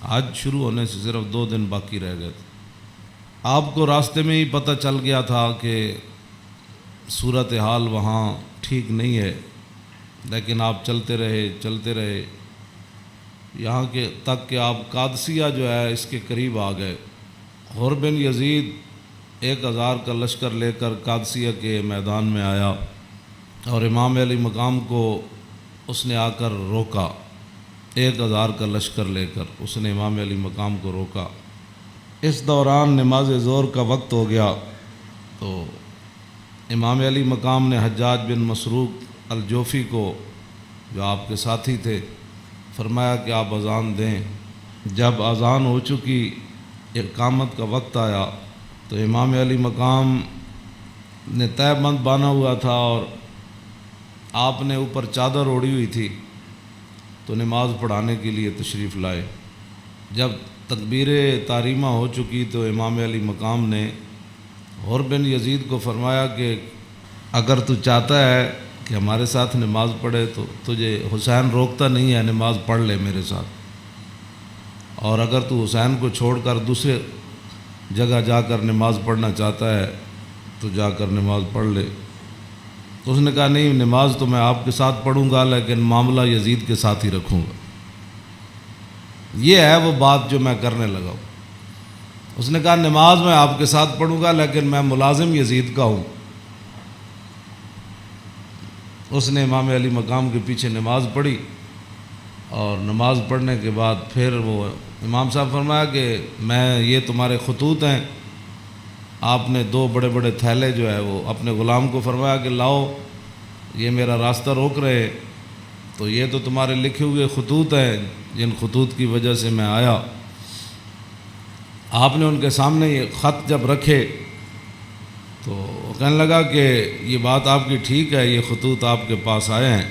حج شروع ہونے سے صرف 2 دن باقی رہ گئے تھے۔ آپ کو راستے میں ہی پتہ چل گیا تھا کہ صورتحال وہاں ٹھیک نہیں ہے، لیکن آپ چلتے رہے یہاں کے تک کہ آپ قادسیہ جو ہے اس کے قریب آ گئے۔ حر بن یزید 1000 کا لشکر لے کر قادسیہ کے میدان میں آیا اور امام علی مقام کو اس نے آ کر روکا۔ 1000 کا لشکر لے کر اس نے امام علی مقام کو روکا۔ اس دوران نماز ظہر کا وقت ہو گیا تو امام علی مقام نے حجاج بن مسروق الجوفی کو، جو آپ کے ساتھی تھے، فرمایا کہ آپ اذان دیں۔ جب اذان ہو چکی، اقامت کا وقت آیا تو امام علی مقام نے تہہ بند باندھا ہوا تھا اور آپ نے اوپر چادر اوڑھی ہوئی تھی، تو نماز پڑھانے کے لیے تشریف لائے۔ جب تکبیر تحریمہ ہو چکی تو امام علی مقام نے حر بن یزید کو فرمایا کہ اگر تو چاہتا ہے کہ ہمارے ساتھ نماز پڑھے تو تجھے حسین روکتا نہیں ہے، نماز پڑھ لے میرے ساتھ، اور اگر تو حسین کو چھوڑ کر دوسرے جگہ جا کر نماز پڑھنا چاہتا ہے تو جا کر نماز پڑھ لے۔ تو اس نے کہا نہیں، نماز تو میں آپ کے ساتھ پڑھوں گا لیکن معاملہ یزید کے ساتھ ہی رکھوں گا۔ یہ ہے وہ بات جو میں کرنے لگا ہوں۔ اس نے کہا نماز میں آپ کے ساتھ پڑھوں گا لیکن میں ملازم یزید کا ہوں۔ اس نے امام علی مقام کے پیچھے نماز پڑھی، اور نماز پڑھنے کے بعد پھر وہ امام صاحب فرمایا کہ یہ تمہارے خطوط ہیں۔ آپ نے 2 بڑے بڑے تھیلے جو ہے وہ اپنے غلام کو فرمایا کہ لاؤ، یہ میرا راستہ روک رہے، تو یہ تو تمہارے لکھے ہوئے خطوط ہیں جن خطوط کی وجہ سے میں آیا۔ آپ نے ان کے سامنے یہ خط جب رکھے تو وہ کہنے لگا کہ یہ بات آپ کی ٹھیک ہے، یہ خطوط آپ کے پاس آئے ہیں۔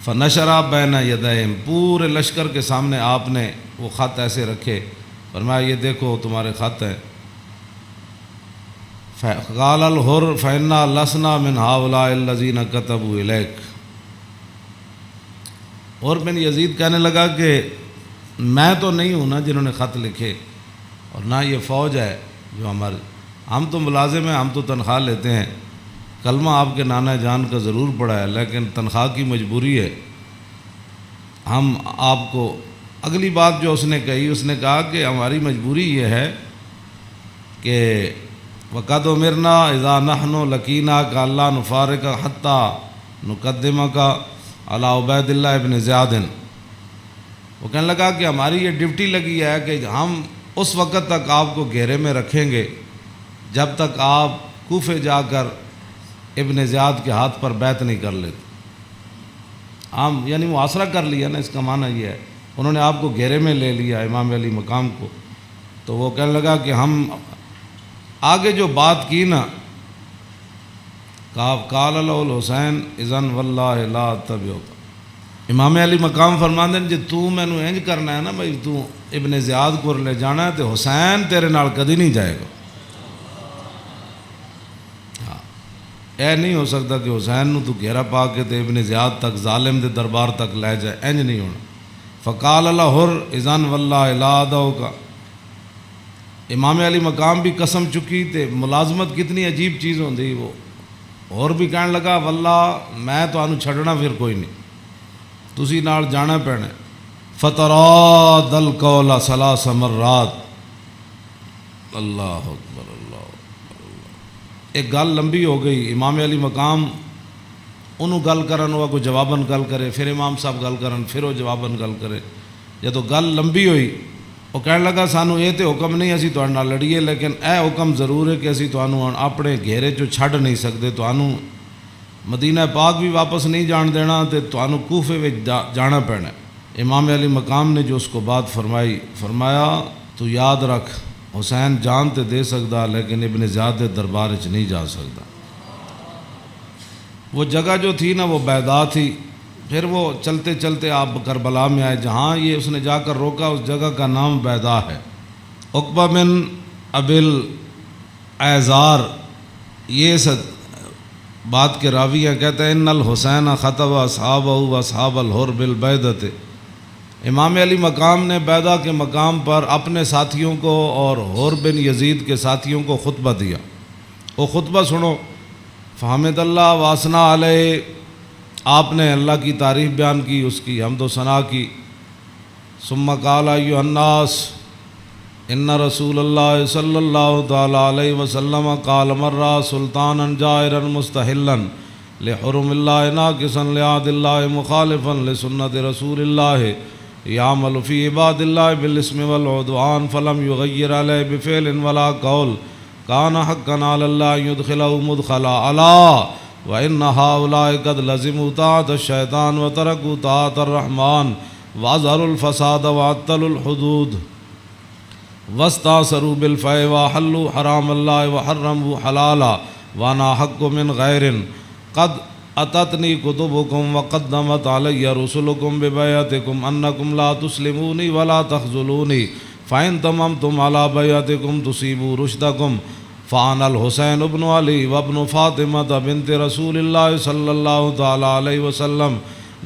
فنشرا بین یدیہم، پورے لشکر کے سامنے آپ نے وہ خط ایسے رکھے، فرمایا یہ دیکھو تمہارے خط ہیں۔ قال الحر فإنا لسنا من هؤلاء الذين كتبوا إليك، حر بن یزید کہنے لگا کہ میں تو نہیں ہوں نا جنہوں نے خط لکھے، اور نہ یہ فوج ہے جو ہم تو ملازم ہیں، ہم تو تنخواہ لیتے ہیں، کلمہ آپ کے نانا جان کا ضرور پڑا ہے لیکن تنخواہ کی مجبوری ہے۔ ہم آپ کو اگلی بات جو اس نے کہی، اس نے کہا کہ ہماری مجبوری یہ ہے کہ وَقَدْ أُمِرْنَا إِذَا نَحْنُ لَقِينَاكَ أَلَّا نُفَارِقَ حَتَّى نُقَدِّمَكَ عَلَىٰ عُبَيْدِ اللَّهِ بْنِ زِيَادٍ۔ وہ کہنے لگا کہ ہماری یہ ڈیوٹی لگی ہے کہ ہم اس وقت تک آپ کو گھیرے میں رکھیں گے جب تک آپ کوفے جا کر ابن زیاد کے ہاتھ پر بیعت نہیں کر لیتے۔ ہم یعنی محاصرہ کر لیا نا، اس کا معنی یہ ہے انہوں نے آپ کو گھیرے میں لے لیا امام علی مقام کو۔ تو وہ کہنے لگا کہ ہم آگے جو بات کی نا، قال له الحسین اذن واللہ لا اتبعک، امام علی مقام فرماندے ہیں جی تو مینوں انج کرنا ہے نا بھائی، تو ابن زیاد کو لے جانا ہے تو حسین تیرے نال کدی نہیں جائے گا۔ اے نہیں ہو سکتا کہ حسین نو تو گھیرا پا کے تے ابن زیاد تک ظالم دے دربار تک لے جائے، انج نہیں ہونا۔ فقال الحر اذن واللہ لا ادعوک، امام علی مقام بھی قسم چکی تے ملازمت کتنی عجیب چیز ہوندی، وہ اور بھی کہنے لگا واللہ میں تو آنو چھڑنا پھر کوئی نہیں، تسی نال جانا پینا۔ فتراد القول 3 مرات، اللہ اکبر اللہ اکبر۔ ایک گل لمبی ہو گئی، امام علی مقام انہوں گل کرن ہوا کوئی جواباً گل کرے، پھر امام صاحب گل کرن پھر وہ جواباً گل کرے۔ جب گل لمبی ہوئی وہ کہنے لگا سانو یہ تو حکم نہیں اسی تہاڈے نال لڑیے، لیکن اے حکم ضرور ہے کہ اسی تانوں اپنے گھیرے چوں چھڈ نہیں سکتے، تانوں مدینہ پاک بھی واپس نہیں جان دینا تے تانوں کوفے وچ جانا پینا۔ امام علی مقام نے جو اس کو بات فرمائی، فرمایا تو یاد رکھ حسین جان تے دے سکدا لیکن ابن زیاد دے دربار وچ نہیں جا سکدا۔ وہ جگہ جو تھی نا وہ بیضا تھی۔ پھر وہ چلتے چلتے آپ کربلا میں آئے، جہاں یہ اس نے جا کر روکا اس جگہ کا نام بیضا ہے۔ عقبہ بن ابل ایزار یہ بات کے راوی ہیں، کہتے ہیں ان الحسین خطب اصحابہ و اصحاب الحر بالبیضۃ، امام علی مقام نے بیضا کے مقام پر اپنے ساتھیوں کو اور حور بن یزید کے ساتھیوں کو خطبہ دیا۔ وہ خطبہ سنو۔ فحمد اللہ واسنا علیہ، آپ نے اللہ کی تعریف بیان کی، اس کی حمد و ثنا کی۔ ثم قال ایھا الناس ان رسول اللہ صلی اللہ تعالی علیہ وسلم قال مرہ سلطانا جائرا مستحلا لحرم اللہ ناقصا لعہد اللہ مخالفا لسنت رسول اللہ یعمل فی عباد اللہ بالاسم والعدوان فلم یغیر علیہ بفعل ولا قول کان حقا علی اللہ یدخلہ مدخلا علا وان ہؤلاء قد لزموا طاعۃ الشیطان وترکوا طاعۃ الرحمن واظہروا الفساد وعطلوا الحدود واستأثروا بالفیء وحلوا حرام اللہ وحرموا حلالا وانا حق من غیر قد اتتنی کتبکم وقدمت علی رسلکم ببیعتکم انکم لا تسلمونی ولا تخذلونی فإن تممتم على بیعتکم تصیبوا رشدکم فأنا الحسین ابن علی وابن فاطمة بنت رسول اللہ صلی اللہ تعالی علیہ وسلم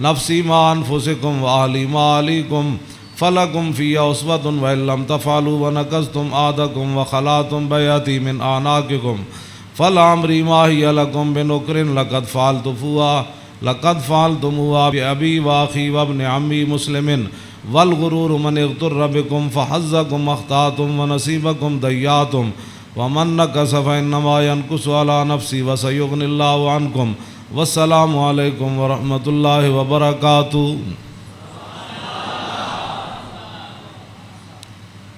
نفسی ما انفسکم واہلی ما علیکم فلکم فی اسوۃ وإن لم تفعلوا ونقضتم عہدکم وخلعتم بیعتی من اعناقکم فلعمری ما ہی لکم بنکر لقد فعلتموها بأبی واخی وابن عمی مسلم والغرور من اغتر بکم فحظکم اخطأتم ونصیبکم ضیعتم ومن نکث فإنما ينکث علی نفسی وسیغنی اللہ عنکم والسلام علیکم ورحمۃ اللہ وبرکاتہ۔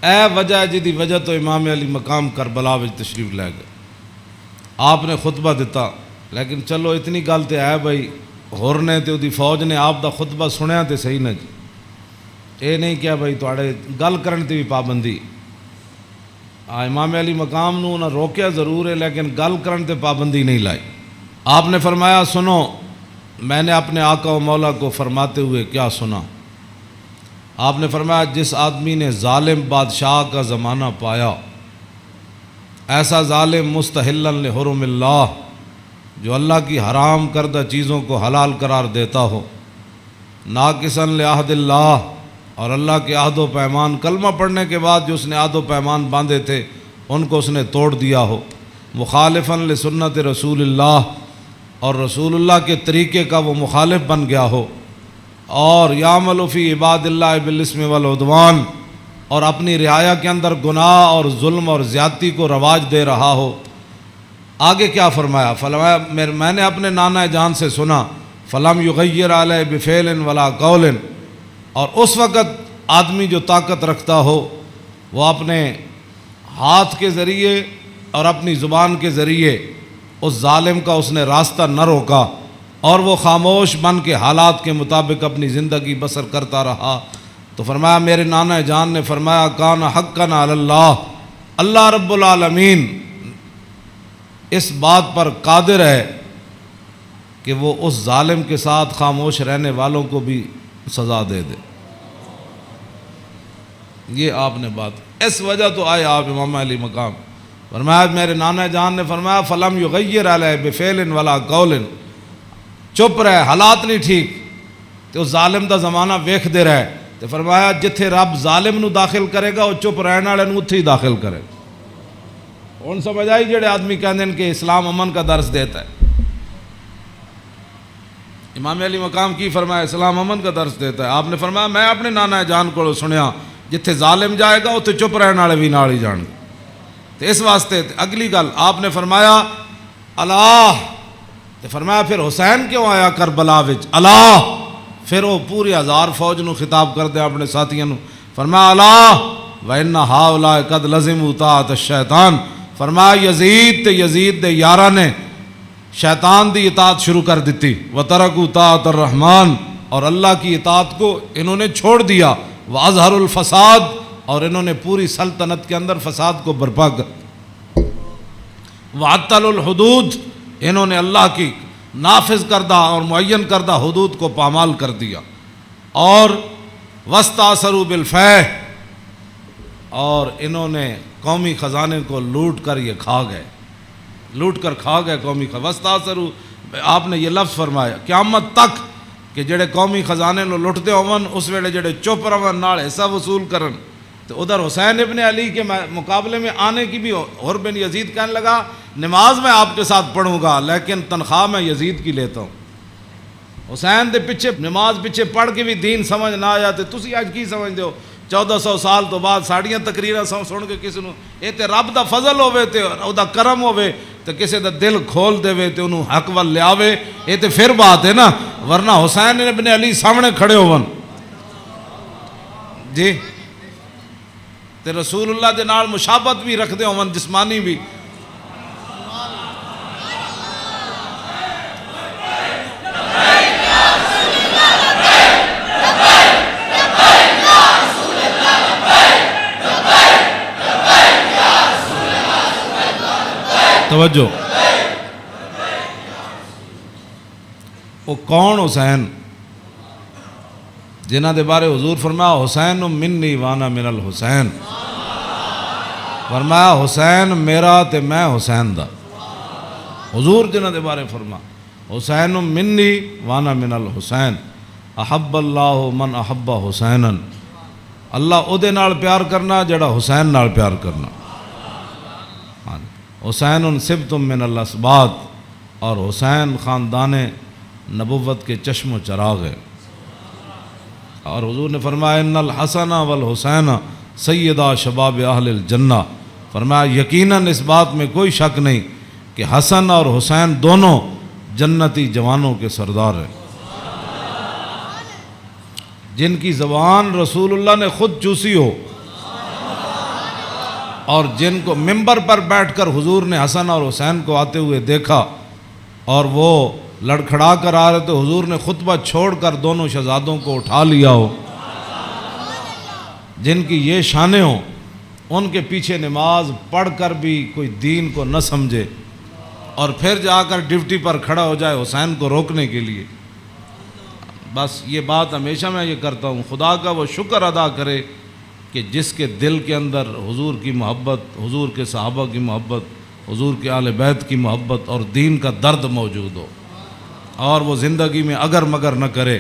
اے وجہ جدی وجہ تو امام علی مقام کربلا وچ تشریف لے گئے، آپ نے خطبہ دیتا، لیکن چلو اتنی گل تے ہے بھائی ہور نے تے دی فوج نے آپ دا خطبہ سنیا تے صحیح نہ جی، اے نہیں کیا بھائی تواڈے گل کرن تے بھی پابندی۔ امام علی مقام نو نہ روکیا ضرور ہے لیکن گل کرن تے پابندی نہیں لائی۔ آپ نے فرمایا سنو، میں نے اپنے آقا و مولا کو فرماتے ہوئے کیا سنا؟ آپ نے فرمایا جس آدمی نے ظالم بادشاہ کا زمانہ پایا، ایسا ظالم مستحلا لحرم اللہ جو اللہ کی حرام کردہ چیزوں کو حلال قرار دیتا ہو، ناقصا لعہد اللہ اور اللہ کے عہد و پیمان، کلمہ پڑھنے کے بعد جو اس نے عہد و پیمان باندھے تھے ان کو اس نے توڑ دیا ہو، مخالفا لسنت رسول اللہ اور رسول اللہ کے طریقے کا وہ مخالف بن گیا ہو، اور یعمل فی عباد اللہ بالاسم والعدوان اور اپنی رعایا کے اندر گناہ اور ظلم اور زیادتی کو رواج دے رہا ہو۔ آگے کیا فرمایا؟ فرمایا میں نے اپنے نانا جان سے سنا فلم یغیر علیہ بفعل ولا قول، اور اس وقت آدمی جو طاقت رکھتا ہو وہ اپنے ہاتھ کے ذریعے اور اپنی زبان کے ذریعے اس ظالم کا اس نے راستہ نہ روکا اور وہ خاموش بن کے حالات کے مطابق اپنی زندگی بسر کرتا رہا، تو فرمایا میرے نانا جان نے فرمایا کان حقا علی اللہ، اللہ رب العالمین اس بات پر قادر ہے کہ وہ اس ظالم کے ساتھ خاموش رہنے والوں کو بھی سزا دے دے۔ یہ آپ نے بات، اس وجہ تو آئے آپ امام علی مقام۔ فرمایا میرے نانا جان نے فرمایا فلم یغیر علیہ بفعل ولا قول، چپ رہے، حالات نہیں ٹھیک تو ظالم دا زمانہ ویکھ دے رہے، تو فرمایا جتھے رب ظالم نو داخل کرے گا وہ چپ رہنے والے نو اتھے ہی داخل کرے گا۔ ہن سمجھ آئی جڑے آدمی کہندے ہیں کہ اسلام امن کا درس دیتا ہے، امام علی مقام کی فرمایا اسلام امن کا درس دیتا ہے؟ آپ نے فرمایا میں اپنے نانا جان کو سنیا جتھے ظالم جائے گا اتھے چپ رہنے والے بھی نال ہی جان گے۔ تو اس واسطے اگلی گل آپ نے فرمایا اللہ، تو فرمایا پھر حسین کیوں آیا کربلا وچ؟ اللہ، پھر وہ پوری ہزار فوج نو خطاب کر دیا اپنے ساتھیوں نو، فرمایا اللہ وَإِنَّ هَؤُلَاءِ قَدْ لَزِمُوا طَاعَةَ الشَّيْطَانِ، فرمایا یزید تے یزید دے یاراں نے شیطان دی اطاعت شروع کر دیتی، وَتَرَكُوا طَاعَةَ الرَّحْمَانِ اور اللہ کی اطاعت کو انہوں نے چھوڑ دیا، وَأَظْهَرُوا الْفَسَادِ اور انہوں نے پوری سلطنت کے اندر فساد کو برپا کر، وَعَطَّلُوا الْحُدُودِ انہوں نے اللہ کی نافذ کردہ اور معین کردہ حدود کو پامال کر دیا، اور وَاسْتَأْثَرُوا بِالْفَیْءِ اور انہوں نے قومی خزانے کو لوٹ کر یہ کھا گئے، لوٹ کر کھا گئے قومی خزانے۔ وَاسْتَأْثَرُوا آپ نے یہ لفظ فرمایا، قیامت تک کہ جڑے قومی خزانے نو لٹتے ہون اس ویلے جڑے چپ رہن نال حصہ وصول کرن. تو ادھر حسین ابن علی کے مقابلے میں آنے کی بھی حر بن یزید کہنے لگا نماز میں آپ کے ساتھ پڑھوں گا لیکن تنخواہ میں یزید کی لیتا ہوں. حسین دے پیچھے نماز پیچھے پڑھ کے بھی دین سمجھ نہ آیا تے تسی اج کی سمجھدے ہو 1400 سال تو بعد ساڑیاں تقریراں سن کے کسی نو اے تے رب دا فضل ہوے تے او دا کرم ہوے تے کسی دا دل کھول دے تے انہوں حق ول لیاوے اے تے پھر بات ہے نا. ورنہ حسین ابن علی سامنے کھڑے ہون جی تے رسول اللہ دے نال مشابہت بھی رکھدے ہون جسمانی بھی. توجہ وہ کون حسین جنہ دے بارے حضور فرمایا حسین منی وانا من الحسین. فرمایا حسین میرا تے میں حسین دا. حضور جنہ دے بارے فرما حسین منی وانا من الحسین احب اللہ من احب حسینا. اللہ او دے نال پیار کرنا جڑا حسین نال پیار کرنا. حسین سبتم من الاسباط اور حسین خاندان نبوت کے چشم و چراغ ہے. اور حضور نے فرمایا ان الحسن والحسین سیدہ شباب اہل الجنہ. فرمایا یقیناً اس بات میں کوئی شک نہیں کہ حسن اور حسین دونوں جنتی جوانوں کے سردار ہیں جن کی زبان رسول اللہ نے خود چوسی ہو اور جن کو ممبر پر بیٹھ کر حضور نے حسن اور حسین کو آتے ہوئے دیکھا اور وہ لڑکھڑا کر آ رہے تو حضور نے خطبہ چھوڑ کر دونوں شہزادوں کو اٹھا لیا ہو. جن کی یہ شانیں ہوں ان کے پیچھے نماز پڑھ کر بھی کوئی دین کو نہ سمجھے اور پھر جا کر ڈیوٹی پر کھڑا ہو جائے حسین کو روکنے کے لیے. بس یہ بات ہمیشہ میں یہ کرتا ہوں خدا کا وہ شکر ادا کرے کہ جس کے دل کے اندر حضور کی محبت حضور کے صحابہ کی محبت حضور کے اہل بیت کی محبت اور دین کا درد موجود ہو اور وہ زندگی میں اگر مگر نہ کرے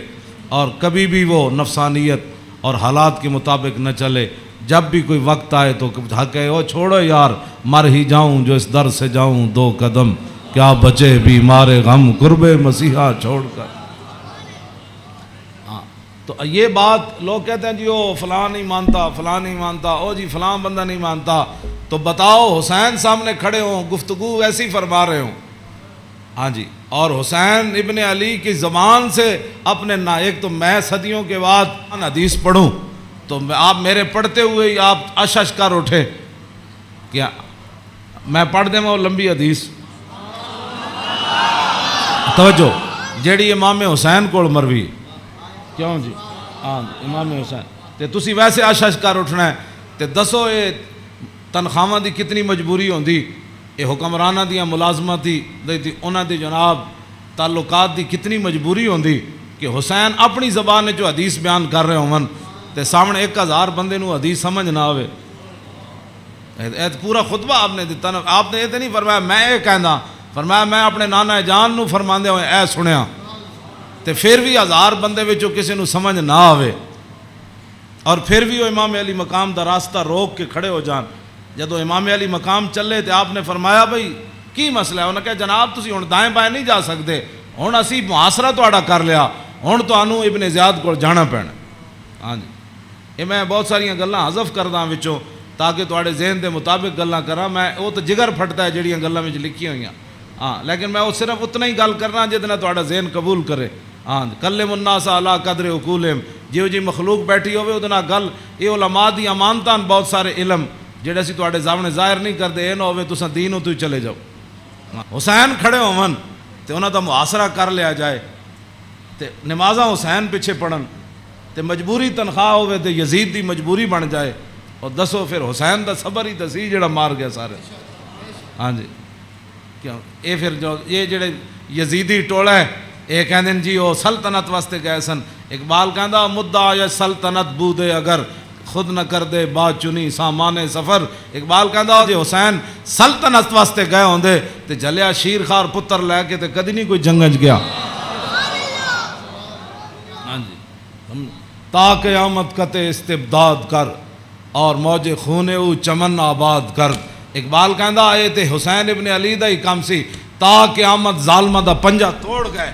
اور کبھی بھی وہ نفسانیت اور حالات کے مطابق نہ چلے. جب بھی کوئی وقت آئے تو کہے او چھوڑو یار مر ہی جاؤں جو اس در سے جاؤں 2 قدم کیا بچے بیمار غم قرب مسیحا چھوڑ کر. تو یہ بات لوگ کہتے ہیں جی او فلاں نہیں مانتا فلاں نہیں مانتا او جی فلاں بندہ نہیں مانتا. تو بتاؤ حسین سامنے کھڑے ہوں گفتگو ایسی فرما رہے ہوں ہاں جی اور حسین ابن علی کی زبان سے اپنے ایک تو میں صدیوں کے بعد حدیث پڑھوں تو آپ میرے پڑھتے ہوئے آپ اشش کر اٹھے کیا میں پڑھ دیں وہ لمبی حدیث. توجہ جیڑی امام حسین کو مروی کیوں جی ہاں امام حسین تے تسی ویسے اشش کر اٹھنا ہے تے دسو یہ تنخواہ دی کتنی مجبوری ہوندی یہ حکمرانہ دیاں ملازمت دی انہاں دی جناب تعلقات دی کتنی مجبوری ہوندی کہ حسین اپنی زبان نے جو حدیث بیان کر رہے ہوں تے سامنے 1000 بندے نو حدیث سمجھ نہ آوے. پورا خطبہ آپ نے دیتا نا آپ نے یہ تو نہیں فرمایا میں یہ کہنا فرمایا میں اپنے نانا جان نو فرماندے ہوئے اے سنیا تے پھر بھی 1000 بندے وچوں کسی نو سمجھ نہ آوے اور پھر بھی وہ امام علی مقام دا راستہ روک کے کھڑے ہو جان. جدو امام علی مقام چلے تے آپ نے فرمایا بھئی کی مسئلہ ہے انہوں نے کہا جناب تسی ہن دائیں بائیں نہیں جا سکتے ہن اسی محاصرہ تہاڈا کر لیا ہن تانوں ابن زیاد کول جانا پینا. ہاں جی یہ میں بہت ساریاں گلاں حذف کردا وچوں تاکہ تہاڈے ذہن دے مطابق گلاں کراں. میں وہ تو جگر پھٹتا ہے جڑیاں گلاں وچ لکھی ہوئیاں ہاں لیکن میں وہ صرف اتنا ہی گل کرنا جہدے نال تہاڈا ذہن قبول کرے. ہاں کلم الناس علی قدر عقولہم جیو جی مخلوق بیٹھی ہوئے وہ گل یہ علماء دی امانتاں بہت سارے علم جڑے اسی تہاڈے سامنے ظاہر نہیں کرتے یہ نہ ہوئے تساں دین تو چلے جاؤ. حسین کھڑے ہون تے انہاں دا محاصرہ کر لیا جائے تے نمازاں حسین پیچھے پڑھن تے مجبوری تنخواہ ہوئے تے یزید دی مجبوری بن جائے اور دسو پھر حسین دا صبر ہی دسی جڑا مار گیا سارے. ہاں جی کیوں یہ پھر جو یہ جڑے یزیدی ٹولا ہے یہ کہندے جی وہ سلطنت واسطے گئے سن. اقبال کہندا مدعا یا سلطنت بودے اگر خود نہ کر دے بات چنی سامان سفر. اقبال کہندا جی حسین سلطنت واسطے گئے ہوندے تے جلیا شیر خار پتر لے کے تے کدی نہیں کوئی جنگج گیا. تا قیامت قطع استبداد کر اور موج خون او چمن آباد کر. اقبال کہندا اے تے حسین ابن علی دا ہی کم سی تا قیامت ظالمہ دا پنجا توڑ گئے.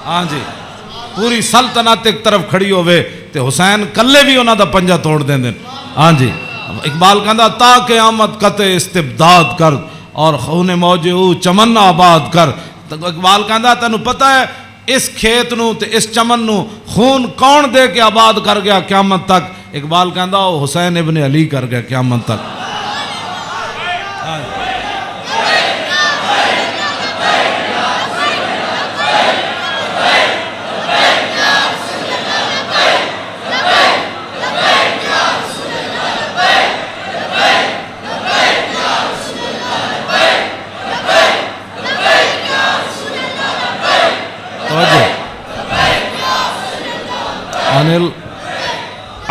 ہاں جی پوری سلطنت ایک طرف کھڑی ہوئے تے حسین کلے بھی انہاں دا پنجا توڑ دیں دیں. ہاں جی اقبال کہندا تا قیامت قطع استبداد کر اور خون موج او چمن آباد کر. اقبال کہندا تینوں پتہ ہے اس کھیت نو تے اس چمن نو خون کون دے کے آباد کر گیا قیامت تک؟ اقبال کہندا وہ حسین ابن علی کر گیا قیامت تک.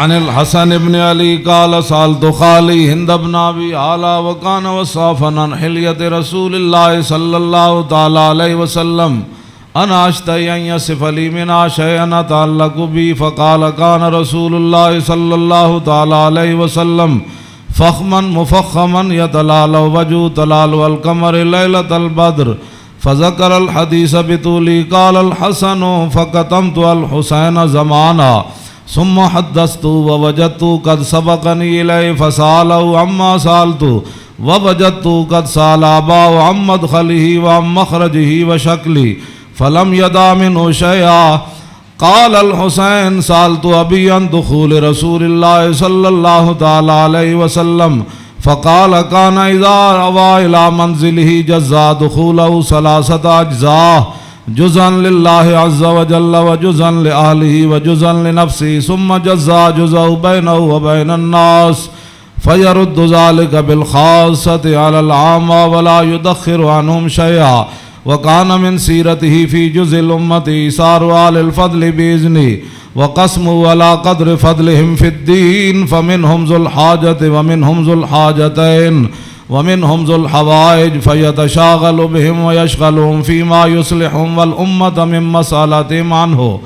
عن الحسن ابن علی قال سالت خالی ہند ابن ابی اعلیٰ وکان وصافا عن حلیت رسول اللہ صلی اللہ تعالی علیہ وسلم انا اشتہی ان یصف لی منہا شیئا تعلق بی فقال کان رسول اللہ صلی اللہ تعالی علیہ وسلم فخما مفخما یتلال وجو تلال والقمر لیلۃ البدر فذکر الحدیث بطولی قال الحسن فقتمت الحسین زمانا ثم حدثت ووجدت قد سبقني إليه فسأله عما سألت ووجدت قد سأل أباه عن مدخله وعن مخرجه وشكله فلم يدع منه شيئا. قال الحسين سألت أبي عن دخول رسول الله صلى الله تعالى عليه وسلم فقال كان إذا روى إلى منزله جزا دخوله 3 أجزاء جزءا لله عز وجل وجزءا لأهله وجزءا لنفسه ثم جزا جزء بينه وبين الناس فيرد ذلك بالخاصة على العامة ولا يدخر عنهم شيئا. وكان من سيرته في جزء الأمة إيثار أهل الفضل بإذنه وقسمه على قدر فضلهم في الدين فمنهم ذو الحاجة ومنهم ذو الحاجتين ومنهم ذو الحوائج فيتشاغل بهم ويشغلهم فيما يصلحهم والأمة من مسألتهم عنه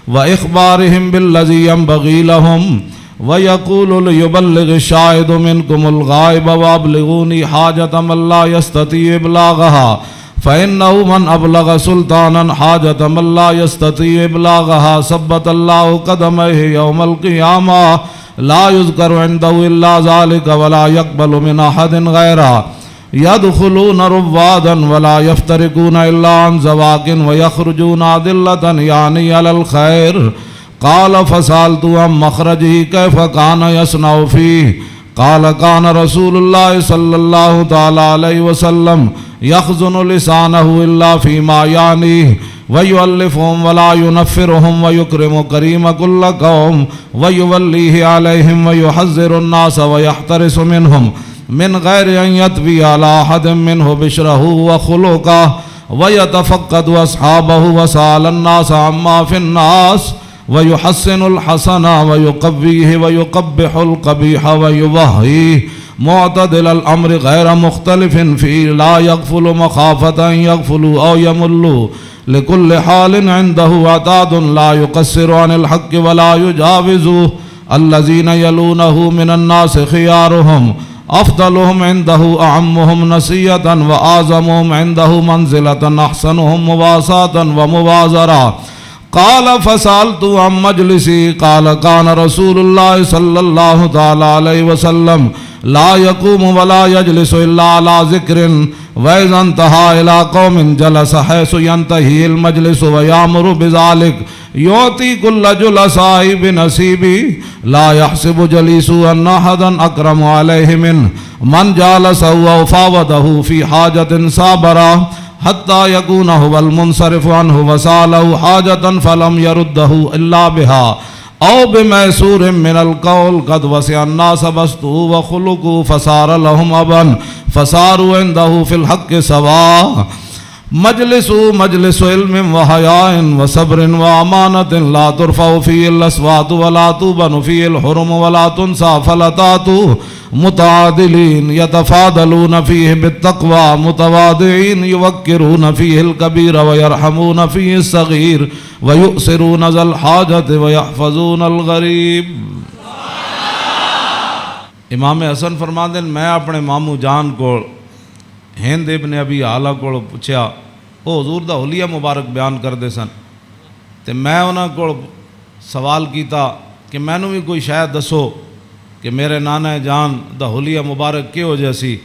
وإخبارهم بالذي ينبغي لهم ويقول ليبلغ الشاهد منكم الغائب وأبلغوني حاجة من لا يستطيع إبلاغها فإنه من أبلغ سلطانا حاجة من لا يستطيع إبلاغها ثبت الله قدميه يوم القيامة لا يذكر عنده إلا ذلك ولا يقبل من أحد غيره يدخلون روادا ولا يفترقون إلا عن زواق ويخرجون أدلة يعني على الخير. قال فسألت عن مخرجه كيف كان يصنع فيه قال كان رسول الله صلى الله تعالى عليه وسلم يخزن لسانه إلا فيما يعنيه ويؤلفهم ولا ينفرهم ويكرم كريم كل قوم ويوليه عليهم ويحذر الناس ويحترس منهم من غير أن يتبي على أحد منه بشره وخلقه ويتفقد أصحابه وسأل الناس عما في الناس ويحسن الحسن ويقويه ويقبح القبيح ويوهيه معتدل الأمر غير مختلف فيه لا يغفل مخافة أن يغفلوا أو يملوا لكل حال عنده عتاد لا يقصر عن الحق ولا يجاوزه الذين يلونه من الناس خيارهم أفضلهم عنده أعمهم نسية وأعظمهم عنده منزلة أحسنهم مواساة ومبازرة. قال فسألت عن مجلسي قال كان رسول الله صلى الله تعالى عليه وسلم لا يقوم ولا يجلس إلا على ذكر وإذا انتهى إلى قوم جلس حيث ينتهي المجلس ويأمر بذلك يعطي كل جلساء بنصيبه لا يحسب جليسه أن أحدا أكرم عليه منه من جالسه وفاوضه في حاجة صابرة حتى يكون هو المنصرف عنه وسأله حاجة فلم يرده إلا بها أو بميسور من القول قد وسع الناس بسطه وخلقه فصار لهم أبا فصاروا عنده في الحق سواء مجلس علم وحیاء وصبر وامانۃ لا ترفع فیہ الاصوات ولا تبن فیہ الحرم ولا تنسى فلا تأتوا متعادلین یتفاضلون فیہ بالتقوى متواضعین یوقرون فیہ الکبیر ویرحمون فیہ الصغیر ویؤثرون ذا الحاجۃ ویحفظون الغریب۔ امام حسن فرماندے میں اپنے ماموں جان کو ہند ابن ابی آلہ کو پوچھا، وہ حضور دا حلیہ مبارک بیان کردے سن، تے میں انہاں کو سوال کیتا کہ مینوں بھی کوئی شاید دسو کہ میرے نانا جان دا حلیہ مبارک کہو جہا سی،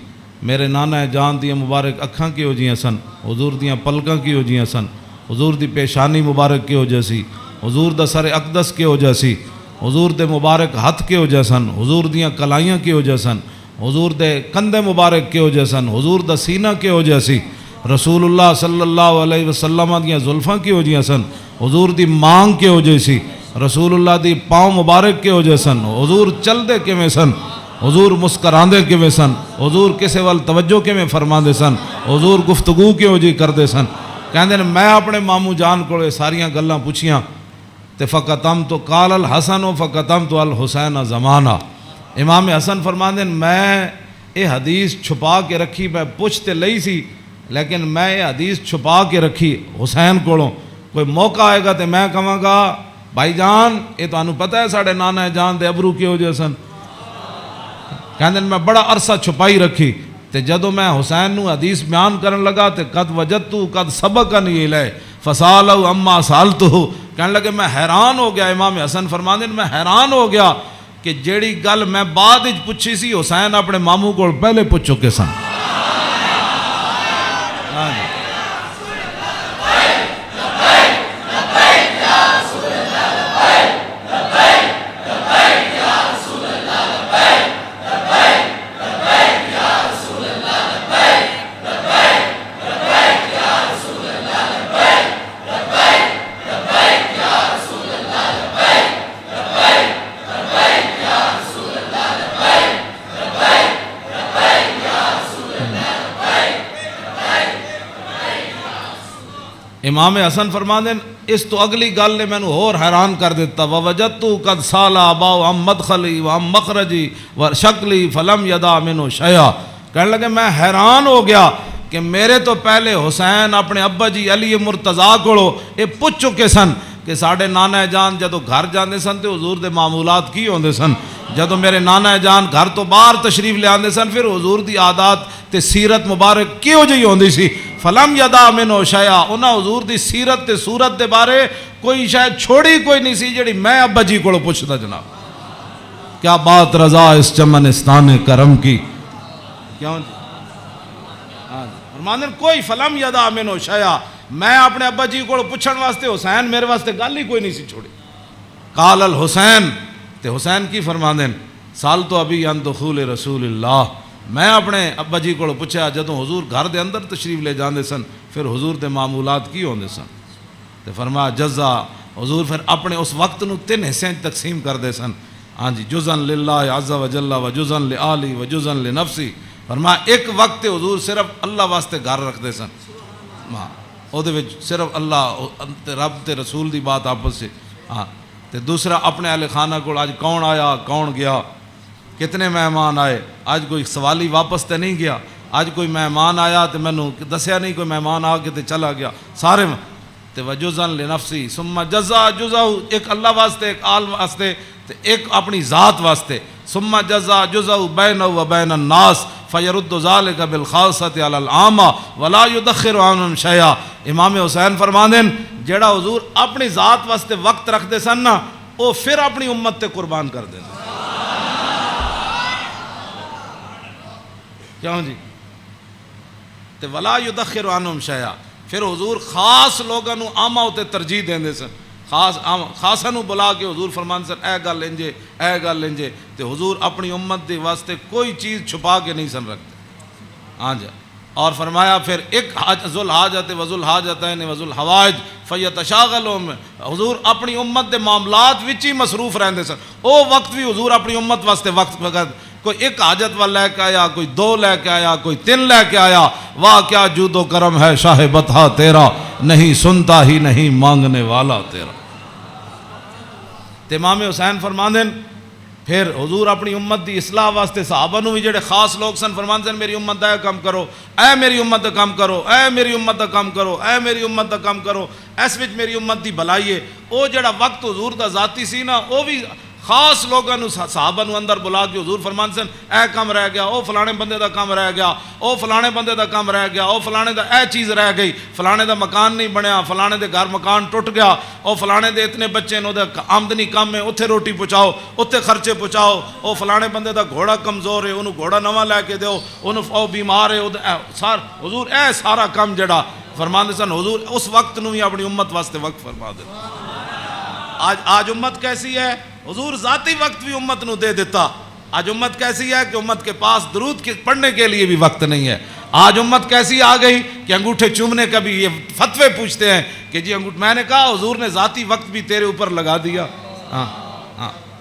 میرے نانا جان دیاں مبارک اکھاں کہو جیاں سن، حضور دیاں پلکاں کہو جیاں سن، حضور دی پیشانی مبارک کہو جہا سی، حضور دا سر اقدس کہو جہا سی، حضور دے مبارک ہتھ کہو جہا سن، حضور دیاں کلائیاں کہو جہا سن، حضور دے کندھے مبارک کہو جہا سن، حضور دا سینہ کہو جہا سی، رسول اللہ صلی اللہ علیہ وسلم دیاں زلفاں کہو جہاں سن، حضور دی مانگ کہو جہی سی، رسول اللہ دی پاؤں مبارک کہو جہے سن، حضور چل دے کیویں سن، حضور مسکراندے کیویں سن، حضور کسے وال توجہ کیویں فرماندے سن، حضور گفتگو کہو جی کردے سن۔ کہندے نے میں اپنے ماموں جان کو ساریاں گلاں پوچھیاں تے فقطمت قال الحسن فقطمت الحسین زمانہ۔ امام حسن فرماندے میں یہ حدیث چھپا کے رکھی، میں پوچھ تے لئی سی لیکن میں یہ حدیث چھپا کے رکھی حسین کولوں، کوئی موقع آئے گا تے میں کہاں گا بھائی جان یہ تو پتہ ہے ساڑھے نانا جان دے ابرو کیوں جے سن۔ کہندے میں بڑا عرصہ چھپائی رکھی تے جدو میں حسین نو حدیث بیان کرن لگا تے قد وجدتو قد سبقنی الیہ فسالو اما سالتو، کہنے لگے میں حیران ہو گیا، امام حسن فرماندے میں حیران ہو گیا کہ جیڑی گل میں بعد وچ پوچھی سی حسین اپنے ماموں کو پہلے پوچھ چکے سن۔ امام حسن فرماندے اس تو اگلی گل نے مینوں اور حیران کر دیتا، ووجدتو قد سالا اباؤ ام مدخلی و ام مخرجی و شکلی فلم یدا منو شیئا۔ کہنے لگے میں حیران ہو گیا کہ میرے تو پہلے حسین اپنے ابا جی علی مرتضیٰ کولو یہ پوچھ چکے سن کہ ساڑھے نانا جان جدو گھر جاندے سن تے حضور دے معمولات کی ہوندے سن، جدو میرے نانا جان گھر تو باہر تشریف لے آندے سن پھر حضور دی عادات تے سیرت مبارک کیوں جی ہوندی سی، فلم یدا منو شیئا، انہاں حضور دی سیرت تے صورت دے بارے کوئی شاید چھوڑی کوئی نہیں سی جڑی میں ابا جی کو پوچھدا جناب۔ کیا بات رضا اس چمنستان کرم کی، کیوں جی فرماندے کوئی فلم یدا منو شیئا، میں اپنے ابا جی کو پوچھن واسطے حسین میرے واسطے گل ہی کوئی نہیں سی چھوڑی۔ قال الحسین تے حسین کی فرماندے سال تو ابھی ان دخول رسول اللہ، میں اپنے ابا جی کو پوچھا جدوں حضور گھر دے اندر تشریف لے جاندے سن پھر حضور دے معمولات کی ہوندے سن، تے فرمایا جزا، حضور پھر اپنے اس وقت نو 3 حصے تقسیم کر دے سن، ہاں جی جزن للہ عز و جل و جزن لآلی و جزن لنفسی، فرمایا ایک وقت حضور صرف اللہ واسطے گھر رکھ دے سن، ہاں او دے وچ صرف اللہ رب تے رسول دی بات آپس سے، ہاں تے دوسرا اپنے اہل خانہ کو آج کون آیا کون گیا، کتنے مہمان آئے، آج کوئی سوالی واپس تے نہیں گیا، آج کوئی مہمان آیا تے مینوں دسیا نہیں، کوئی مہمان آ کے تے چلا گیا، سارے تے وجزن لنفسی ثم جزا جزا، ایک اللہ واسطے ایک آل واسطے تے ایک اپنی ذات واسطے، ثم جزا جزا بینہ و بین الناس فیرد ذالک بالخاصۃ علی العامہ ولا یدخر عنہم شیئا۔ امام حسین فرماندے جیڑا حضور اپنی ذات واسطے وقت رکھ دے سن نا وہ پھر اپنی امت تے قربان کر دے، کیوں جی تے ولا یدخر عنہم شیئا، پھر حضور خاص لوگاں نو عامہ تے ترجیح دیندے سن، خاصاں نو بلا کے حضور فرماندے سن اے گل انجے اے گل انجے، تے حضور اپنی امت دے واسطے کوئی چیز چھپا کے نہیں سن رکھتے، ہاں جی، اور فرمایا پھر ایک ذو الحاجت و ذو الحاجتین و ذو الحوائج فیتشاغلون، حضور اپنی امت دے معاملات وچ ہی مصروف رہندے سن، او وقت بھی حضور اپنی امت واسطے وقت کوئی ایک حاجت والا لے کے آیا, کوئی دو لے کے آیا, کوئی تین لے کے آیا. واہ کیا جود و کرم ہے شاہ بطحا تیرا, نہیں سنتا ہی نہیں مانگنے والا تیرا. تے امام حسین فرماندے پھر حضور اپنی امت دی اصلاح واسطے صحابہ نو بھی جڑے خاص لوگ سن فرماندے میری امت دا کام کرو, اے میری امت دا کام کرو, اے میری امت دا کام کرو, اے میری امت دا کام کرو. اس وچ میری امت دی بھلائی ہے. او جڑا وقت حضور دا ذاتی سی نا, او بھی خاص لوگوں صحابہ نو اندر بلا کے حضور فرمان سن اے کام رہ گیا, او فلانے بندے دا کام رہ گیا, او فلانے بندے دا کام رہ گیا, او فلانے دا اے چیز رہ گئی, فلانے دا مکان نہیں بنیا, فلانے دے گھر مکان ٹوٹ گیا, او فلانے دے اتنے بچے نے, آمدنی کم ہے, اتنے روٹی پہنچاؤ, اتنے خرچے پہنچاؤ, او فلانے بندے دا گھوڑا کمزور ہے, انہوں گھوڑا نواں لے کے دیو, انہوں او بیمار ہے. حضور اے سارا کام جڑا فرمان سن حضور اس وقت نو ہی اپنی امت واسطے وقت فرما دے. آج امت کیسی ہے؟ حضور ذاتی وقت بھی امت نو دے دیتا. آج امت کیسی ہے کہ امت کے پاس درود پڑھنے کے لیے بھی وقت نہیں ہے. آج امت کیسی آ گئی کہ انگوٹھے چومنے کا بھی یہ فتوے پوچھتے ہیں کہ جی میں نے کہا حضور نے ذاتی وقت بھی تیرے اوپر لگا دیا.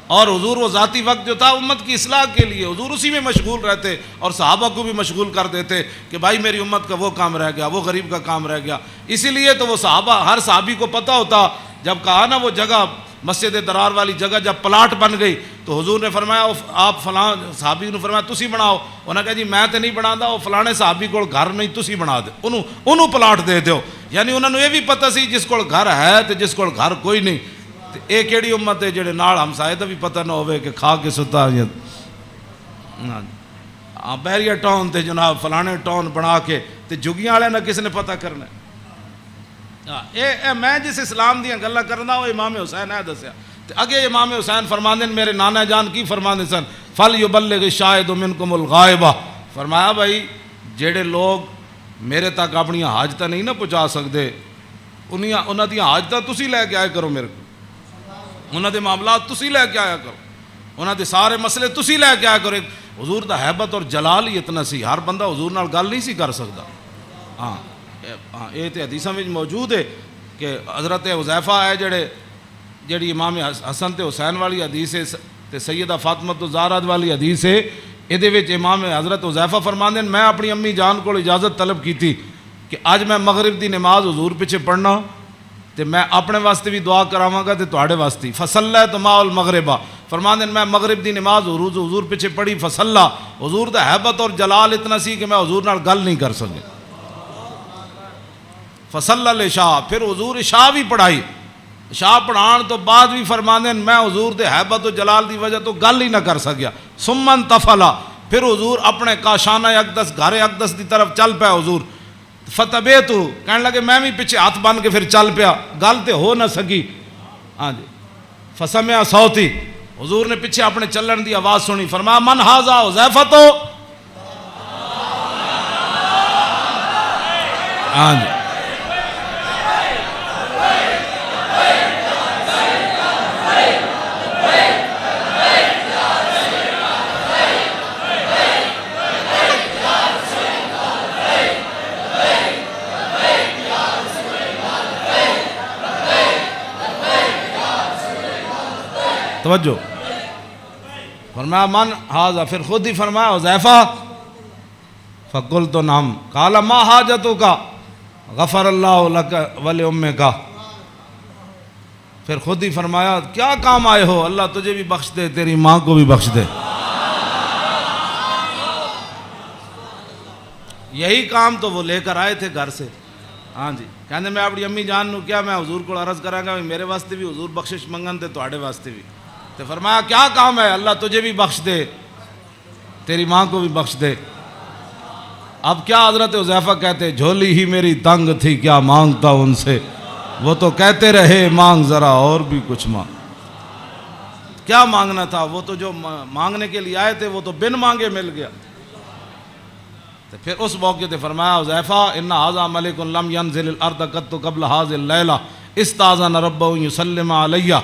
اور حضور وہ ذاتی وقت جو تھا امت کی اصلاح کے لیے حضور اسی میں مشغول رہتے اور صحابہ کو بھی مشغول کر دیتے کہ بھائی میری امت کا وہ کام رہ گیا, وہ غریب کا کام رہ گیا. اسی لیے تو وہ صحابہ ہر صحابی کو پتہ ہوتا, جب کہا نا وہ جگہ مسجد درار والی جگہ جب پلاٹ بن گئی تو حضور نے فرمایا آپ فلاں صحابی نے فرمایا تسی بناؤ. انہوں نے کہا جی میں تو نہیں بنا, وہ فلانے صحابی کو گھر نہیں تسی بنا دے, انہوں پلاٹ دے دیو. یعنی انہوں نے یہ بھی پتہ سی جس کو گھر ہے تو جس کو گھر کوئی نہیں. یہ کیڑی امت ہے جڑے نال ہمسائے دا بھی پتہ نہ ہوئے کہ کھا کے ستا بحریہ ٹاؤن تے جناب فلانے ٹاؤن بنا کے تے جگیاں والے نہ کس نے پتہ کرنا. میں جس اسلام دیاں گلاں کرنا وہ امام حسین ہے دسیا. اگے امام حسین فرماندے میرے نانا جان کی فرماندے سن فَلْيُبَلِّغِ الشَّاهِدُ مِنْكُمُ الْغَائِبَ. فرمایا بھائی جڑے لوگ میرے تک اپنی حاجتاں نہیں نہ پہنچا سکتے انہاں دیاں حاجتاں تسی لے کے آئے کرو, میرے کو انہاں دے معاملات تسی لے کے آیا کرو, انہاں دے سارے مسئلے تسی لے کے آیا کرو. حضور دا حیبت اور جلال ہی اتنا سی, ہر بندہ حضور نال گل نہیں سی کر سکتا. ہاں یہ تو حدیثاں میں موجود ہے کہ حضرت حذیفہ ہے جڑی امام حسن تے حسین والی حدیث ہے تے سیدہ فاطمہ الزہرا والی حدیث ہے. یہ امام حضرت حذیفہ فرماندے میں اپنی امی جان کو اجازت طلب کی تھی کہ اج میں مغرب دی نماز حضور پیچھے پڑھنا تے میں اپنے واسطے بھی دعا کراواں گا تے تواڈے واسطے. فصلیت مع المغربہ فرماندے میں مغرب دی نماز حضور پیچھے پڑھی. فصلا حضور دا حیبت اور جلال اتنا سی کہ میں حضور نال گل نہیں کر سکیا. فصلی العشاء پھر حضور عشاء بھی پڑھائی. عشاء پڑھان تو بعد بھی فرماندے میں حضور دے حیبت و جلال دی وجہ تو گل ہی نہ کر سکیا. ثم انتفلا پھر حضور اپنے کاشانہ اقدس گھر اقدس دی طرف چل پیا. حضور فتبیتو کہنے لگے میں بھی پیچھے ہاتھ بن کے پھر چل پیا, گل تے ہو نہ سکی. ہاں جی فسمع صوتی حضور نے پیچھے اپنے چلن دی آواز سنی. فرمایا من ھذا حذیفہ تو ہاں جی توجہ فرمایا من ھذا پھر خود ہی فرمایا حذیفہ. فقلت نعم قال ما حاجتک غفر اللہ لک ولأمک. پھر خود ہی فرمایا کیا کام آئے ہو, اللہ تجھے بھی بخش دے تیری ماں کو بھی بخش دے. یہی کام تو وہ لے کر آئے تھے گھر سے. ہاں جی کہنے میں اپنی امی جان نو کیا میں حضور کو عرض کراں گا میرے واسطے بھی حضور بخشش منگن تے تواڈے واسطے بھی. تو فرمایا کیا کام ہے, اللہ تجھے بھی بخش دے تیری ماں کو بھی بخش دے. اب کیا حضرت حذیفہ کہتے جھولی ہی میری تنگ تھی کیا مانگتا ان سے, وہ تو کہتے رہے مانگ ذرا اور بھی کچھ مانگ. کیا مانگنا تھا, وہ تو جو مانگنے کے لیے آئے تھے وہ تو بن مانگے مل گیا. تو پھر اس موقع تے فرمایا حذیفہ ان ھذا ملک لم ينزل الارض قط قبل هذه الليله استاذن ربه يسلم علي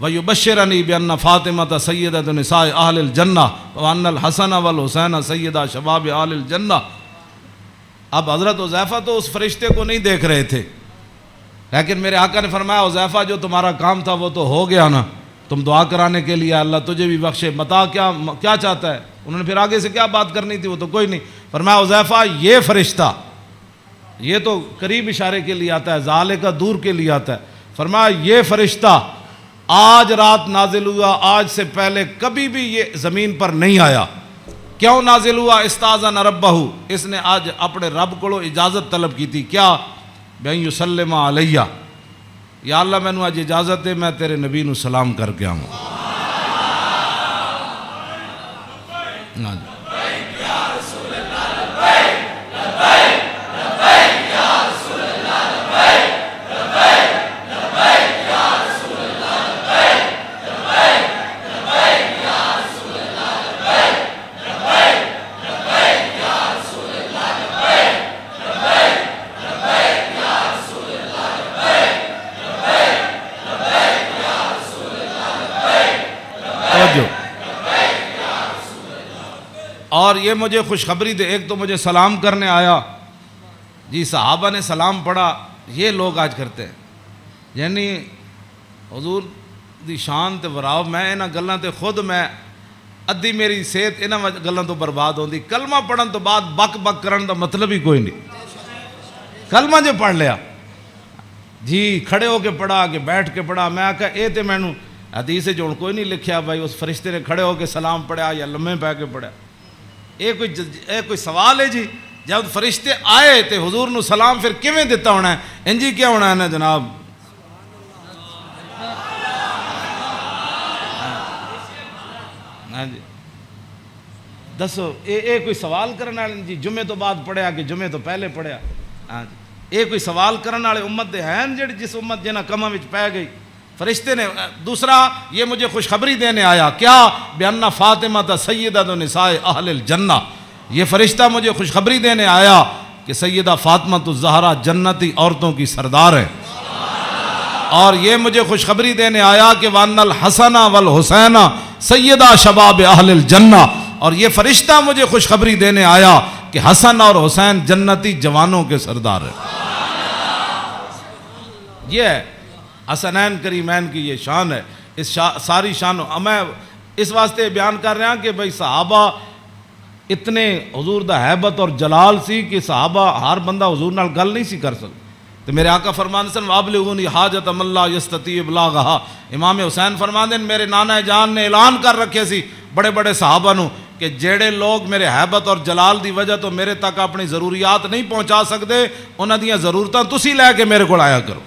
ويبشرني بان فاطمه سيده نساء اهل الجنه وان الحسن والحسين سيدا شباب اهل الجنه. اب حضرت حذیفہ تو اس فرشتے کو نہیں دیکھ رہے تھے, لیکن میرے آقا نے فرمایا حذیفہ جو تمہارا کام تھا وہ تو ہو گیا نا, تم دعا کرانے کے لیے اللہ تجھے بھی بخشے، متا کیا چاہتا ہے؟ انہوں نے پھر آگے سے کیا بات کرنی تھی وہ تو کوئی نہیں، فرمایا حذیفہ یہ فرشتہ یہ تو قریب اشارے کے لیے آتا ہے، ذالک دور کے لیے آتا ہے، فرمایا یہ فرشتہ آج رات نازل ہوا، آج سے پہلے کبھی بھی یہ زمین پر نہیں آیا۔ کیوں نازل ہوا؟ استاذن ربہ، اس نے آج اپنے رب کو اجازت طلب کی تھی، کیا؟ بین یسلم علیہ، یا اللہ میں نے آج اجازت دے میں تیرے نبی نو سلام کر کے آؤں۔ اور یہ مجھے خوشخبری دے، ایک تو مجھے سلام کرنے آیا، جی صحابہ نے سلام پڑھا، یہ لوگ آج کرتے ہیں، یعنی حضور دی شان تے وراؤ، میں انہاں گلاں تے خود میں ادھی میری صحت انہاں گلاں تو برباد ہوندی۔ کلمہ پڑھن تو بعد بک بک کرن دا مطلب ہی کوئی نہیں، کلمہ جو پڑھ لیا جی کھڑے ہو کے پڑھا کہ بیٹھ کے پڑھا، میں آکھا اے تے مینوں حدیث جو کوئی نہیں لکھیا بھائی اس فرشتے نے کھڑے ہو کے سلام پڑھا یا لمحے پہ کے پڑھا، اے کوئی سوال ہے جی؟ جب فرشتے آئے تے حضور نو سلام پھر کیویں دیتا ہونا ہے؟ انجی کیا ہونا ہے نا جناب؟ ہاں جی دسو، اے کوئی سوال کرنے والے جی جمعے تو بعد پڑھیا کہ جمعے تو پہلے پڑھیا؟ ہاں جی اے کوئی سوال کرنے والے امت دے ہیں جڑی جس امت جنہاں کماں وچ پے گئی؟ فرشتے نے دوسرا یہ مجھے خوشخبری دینے آیا، کیا؟ بِأَنَّ فاطمہ سیدۃ نساء اہل الجنہ، یہ فرشتہ مجھے خوشخبری دینے آیا کہ سیدہ فاطمہ الزہرا جنتی عورتوں کی سردار ہے، اور یہ مجھے خوشخبری دینے آیا کہ وَأَنَّ الْحَسَنَ وَالْحُسَيْنَ سیدہ شباب اہل الجنہ، اور یہ فرشتہ مجھے خوشخبری دینے آیا کہ حسن اور حسین جنتی جوانوں کے سردار ہے۔ یہ ہے حسنین کریمین کی یہ شان ہے، اس ساری شان میں اس واسطے بیان کر رہا ہوں کہ بھئی صحابہ اتنے حضور دا حیبت اور جلال سی کہ صحابہ ہر بندہ حضور نال گل نہیں سی کر سکتا، تو میرے آقا فرماندے سن وَأَبْلِغُونِی حَاجَةَ مَن لَا يَسْتَطِيعُ إِبْلَاغَهَا، امام حسین فرماندے میرے نانا جان نے اعلان کر رکھے سی بڑے بڑے صحابہ نو کہ جڑے لوگ میرے حیبت اور جلال دی وجہ تو میرے تک اپنی ضروریات نہیں پہنچا سکتے، انہاں دیاں ضرورتاں تسی لے کے میرے کو آیا کرو۔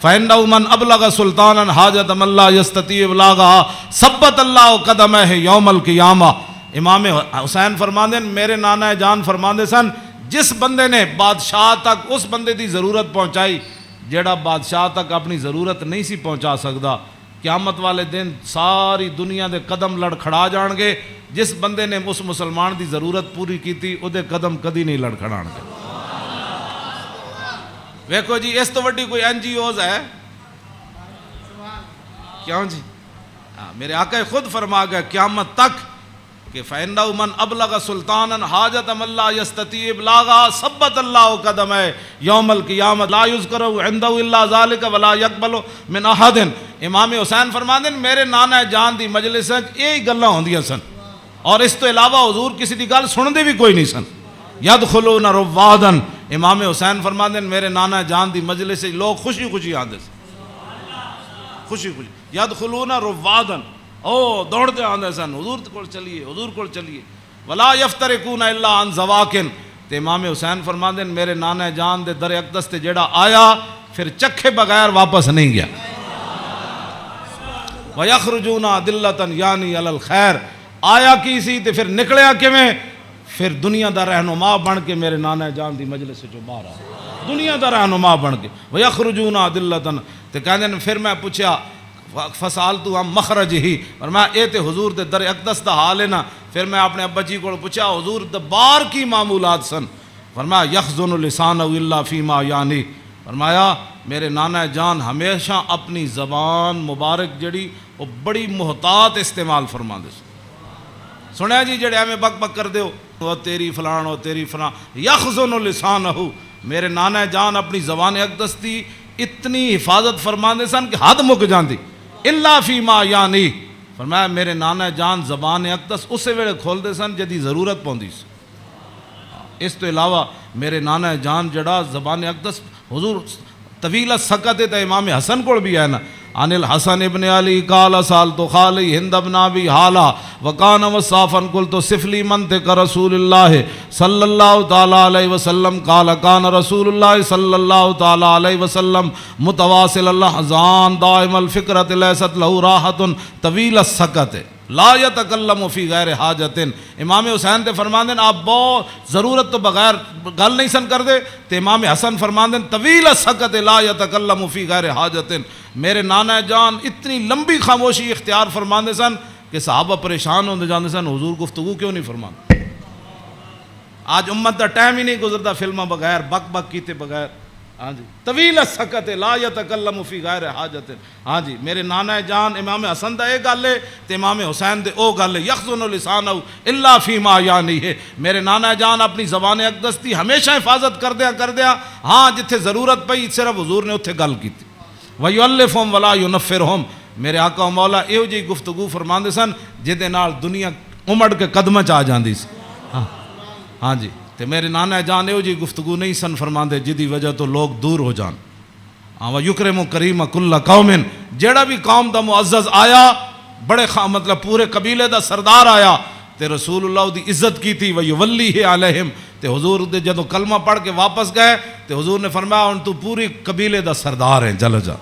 فَإِنَّهُ مَنْ أَبْلَغَ سُلْطَانًا حَاجَةَ مَن لَا يَسْتَطِيعُ إِبْلَاغَهَا ثَبَّتَ اللَّهُ قَدَمَيْهِ يَوْمَ الْقِيَامَةِ، امام حسین فرماندے میرے نانا جان فرماندے سن جس بندے نے بادشاہ تک اس بندے دی ضرورت پہنچائی جیڑا بادشاہ تک اپنی ضرورت نہیں سی پہنچا سکدا، قیامت والے دن ساری دنیا دے قدم لڑکھڑا جان گے، جس بندے نے اس مسلمان دی ضرورت پوری کیتی او دے قدم کدی نہیں لڑکھڑان گے۔ ویکھو جی اس تو وڈی کوئی این جی اوز ہے کیوں جی؟ میرے آقا خود فرما گئے قیامت تک کہ فَإِنَّهُ مَنْ أَبْلَغَ سُلْطَانًا حَاجَةَ مَن لَا يَسْتَطِيعُ إِبْلَاغَهَا ثَبَّتَ اللَّهُ قَدَمَيْهِ يَوْمَ الْقِيَامَةِ لَا يُذْكَرُ عِندَهُ إِلَّا ذَلِكَ وَلَا يَقْبَلُ مِنْ أَحَدٍ۔ امام حسین فرماندے میرے نانا جان دی مجلس وچ یہی گلاں ہوندیاں سن، اور اس تو علاوہ حضور کسی دی گل سندے بھی کوئی نہیں سن۔ یدخلون روادن، امام حسین فرماندے میرے نانا جان دی مجلس سے لوگ خوشی خوشی آندے سن، خوشی خوشی یدخلون روادن، او دوڑتے آندے سن حضور کول چلیے، حضور کول چلیے۔ ولا یفترقون الا عن زواکن، تے امام حسین فرماندے میرے نانا جان دے در اقدس تے جیڑا آیا پھر چکھے بغیر واپس نہیں گیا۔ وَيَخْرُجُونَ دِلَّةً یعنی علی الخیر، آیا کی سی تے پھر نکلیا کیویں؟ پھر دنیا دا رہنما بن کے میرے نانا جان دی مجلس سے جو باہر آیا، دنیا دا رہنما بن کے۔ وَيَخْرُجُونَ دِلَّةً، تے کہندے نے پھر میں پوچھا فسالتو عن مخرجہ، اور میں اے تے حضور دے در اقدس دا حال ہے نا، پھر میں اپنے ابا جی کو پوچھا حضور دبار کی معمولات سن، فرمایا یخزن لسانہ الا فیما یعنی، فرمایا میرے نانا جان ہمیشہ اپنی زبان مبارک جڑی وہ بڑی محتاط استعمال فرما دے سنیا جی جڑے ہمیں بک بک کر دیو وہ تیری فلان وہ تیری فلان، یخزن لسانہ، میرے نانا جان اپنی زبان اقدس دی اتنی حفاظت فرما دے سن کہ حد مک جاندی، الا فیما یعنی، فرمایا میرے نانا جان زبان اقدس اسے ویلے کھول دے سن جدی ضرورت پوندی سی، اس تو علاوہ میرے نانا جان جڑا زبان اقدس حضور طویل سکت ہے، امام حسن کو بھی ہے نا، عن الحسن ابن علی قال سالت خالی ہند ابن ابی حالہ وکان وصافا قلت صف لی منطق رسول اللہ صلی اللہ تعالی علیہ وسلم قال کان رسول اللہ صلی اللہ تعالی علیہ وسلم متواصل الاحزان دائم الفکرۃ لیست لہ راحۃ طویل السکت لا یتکلم فی غیر حاجت۔ امام حسین تے فرماندے آپ بہت ضرورت تو بغیر گل نہیں سن کر دے، تے امام حسن فرماندے طویل السکت لا یتکلم فی غیر حاجت، میرے نانا جان اتنی لمبی خاموشی اختیار فرماندے سن کہ صحابہ پریشان ہوندے جاندے سن حضور گفتگو کیوں نہیں فرماندے۔ آج امت دا ٹائم ہی نہیں گزرتا فلموں بغیر بک بک کیتے بغیر، ہاں جی طویل السکت لا یتکلم فی غیر حاجت، ہاں جی میرے نانا جان امام حسن دا اے گل ہے تے امام حسین دے او گل ہے، یخزن لسانہ الا فیما یعنی ہے، میرے نانا جان اپنی زبان اقدس دی ہمیشہ حفاظت کردیا، ہاں جتھے ضرورت پئی صرف حضور نے اتھے گل کیتی، وَيُؤَلِّفُهُمْ وَلَا يُنَفِّرُهُمْ، میرے آقا و مولا ایو جی گفتگو فرماندے سن جہدے نال دنیا امڑ کے قدمہ چ آ جاندی سی، ہاں جی تے میرے نانا جان ایو جی گفتگو نہیں سن فرماندے جدی وجہ تو لوگ دور ہو جان، وَيُكْرِمُ كَرِيمَ كُلَّ قَوْمٍ، جیڑا بھی قوم دا معزز آیا بڑے مطلب پورے قبیلے دا سردار آیا تے رسول اللہ دی عزت کی تھی، وَيُوَلِّهِ عَلَيْهِمْ، تے حضور دے جدو کلمہ پڑھ کے واپس گئے تے حضور نے فرمایا ان تو پوری قبیلے دا سردار ہیں، چل جا،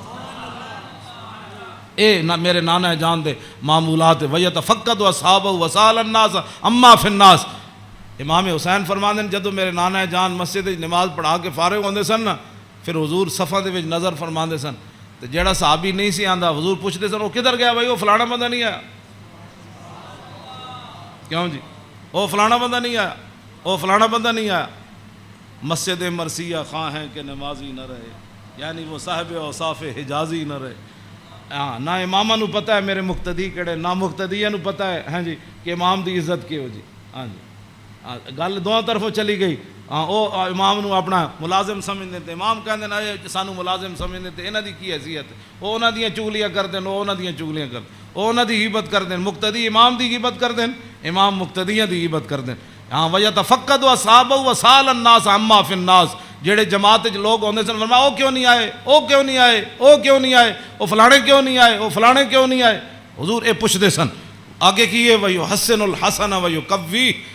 اے میرے نانا جان دے معمولات، وَيَتَفَقَّدُ أَصْحَابَهُ وَسَأَلَ النَّاسَ عَمَّا فِي النَّاسِ، امام حسین فرماندے جدو میرے نانا جان مسجد نماز پڑھا کے فارغ ہوندے سن نا، پھر حضور صفاں دے وچ نظر فرماندے سن، تے جیڑا صحابی نہیں سی آندا حضور پوچھتے سن وہ کدھر گیا بھائی، وہ فلانا بندہ نہیں آیا، کیوں جی وہ فلانا بندہ نہیں آیا، وہ فلانا بندہ نہیں آیا، مسجد مرثیہ خواہ ہیں کہ نمازی نہ رہے، یعنی وہ صاحب اوصاف حجازی نہ رہے، ہاں نہ امامہ نو پتہ ہے میرے مقتدی کیڑے، نہ مقتدیہ نو پتہ ہے ہاں جی کہ امام دی عزت کی ہو جی، ہاں جی گل دونوں طرفوں چلی گئی، ہاں وہ امام نو اپنا ملازم سمجھتے تھے، امام کہندے نا سانو ملازم سمجھتے تھے، انہاں دی کی حیثیت ہے، وہ انہاں دیاں چگلیاں کردے، وہ انہاں دیاں چگلیاں کردے، وہ انہاں دی غیبت کردے، مقتدی امام دی غیبت کردے، امام مقتدیاں دی غیبت کردے، ہاں وَيَتَفَقَّدُ أَصْحَابَهُ وَسَأَلَ النَّاسَ عَمَّا فِي النَّاسِ، جڑے جماعت وچ لوگ ہوندے سن فرمایا او کیوں نہیں آئے، او کیوں نہیں آئے، او کیوں نہیں آئے، او فلانے کیوں نہیں آئے، او فلانے کیوں نہیں آئے، حضور اے پوچھدے سن، آگے کیے وَيُحَسِّنُ الْحَسَنَ وَيُقَوِّيهِ،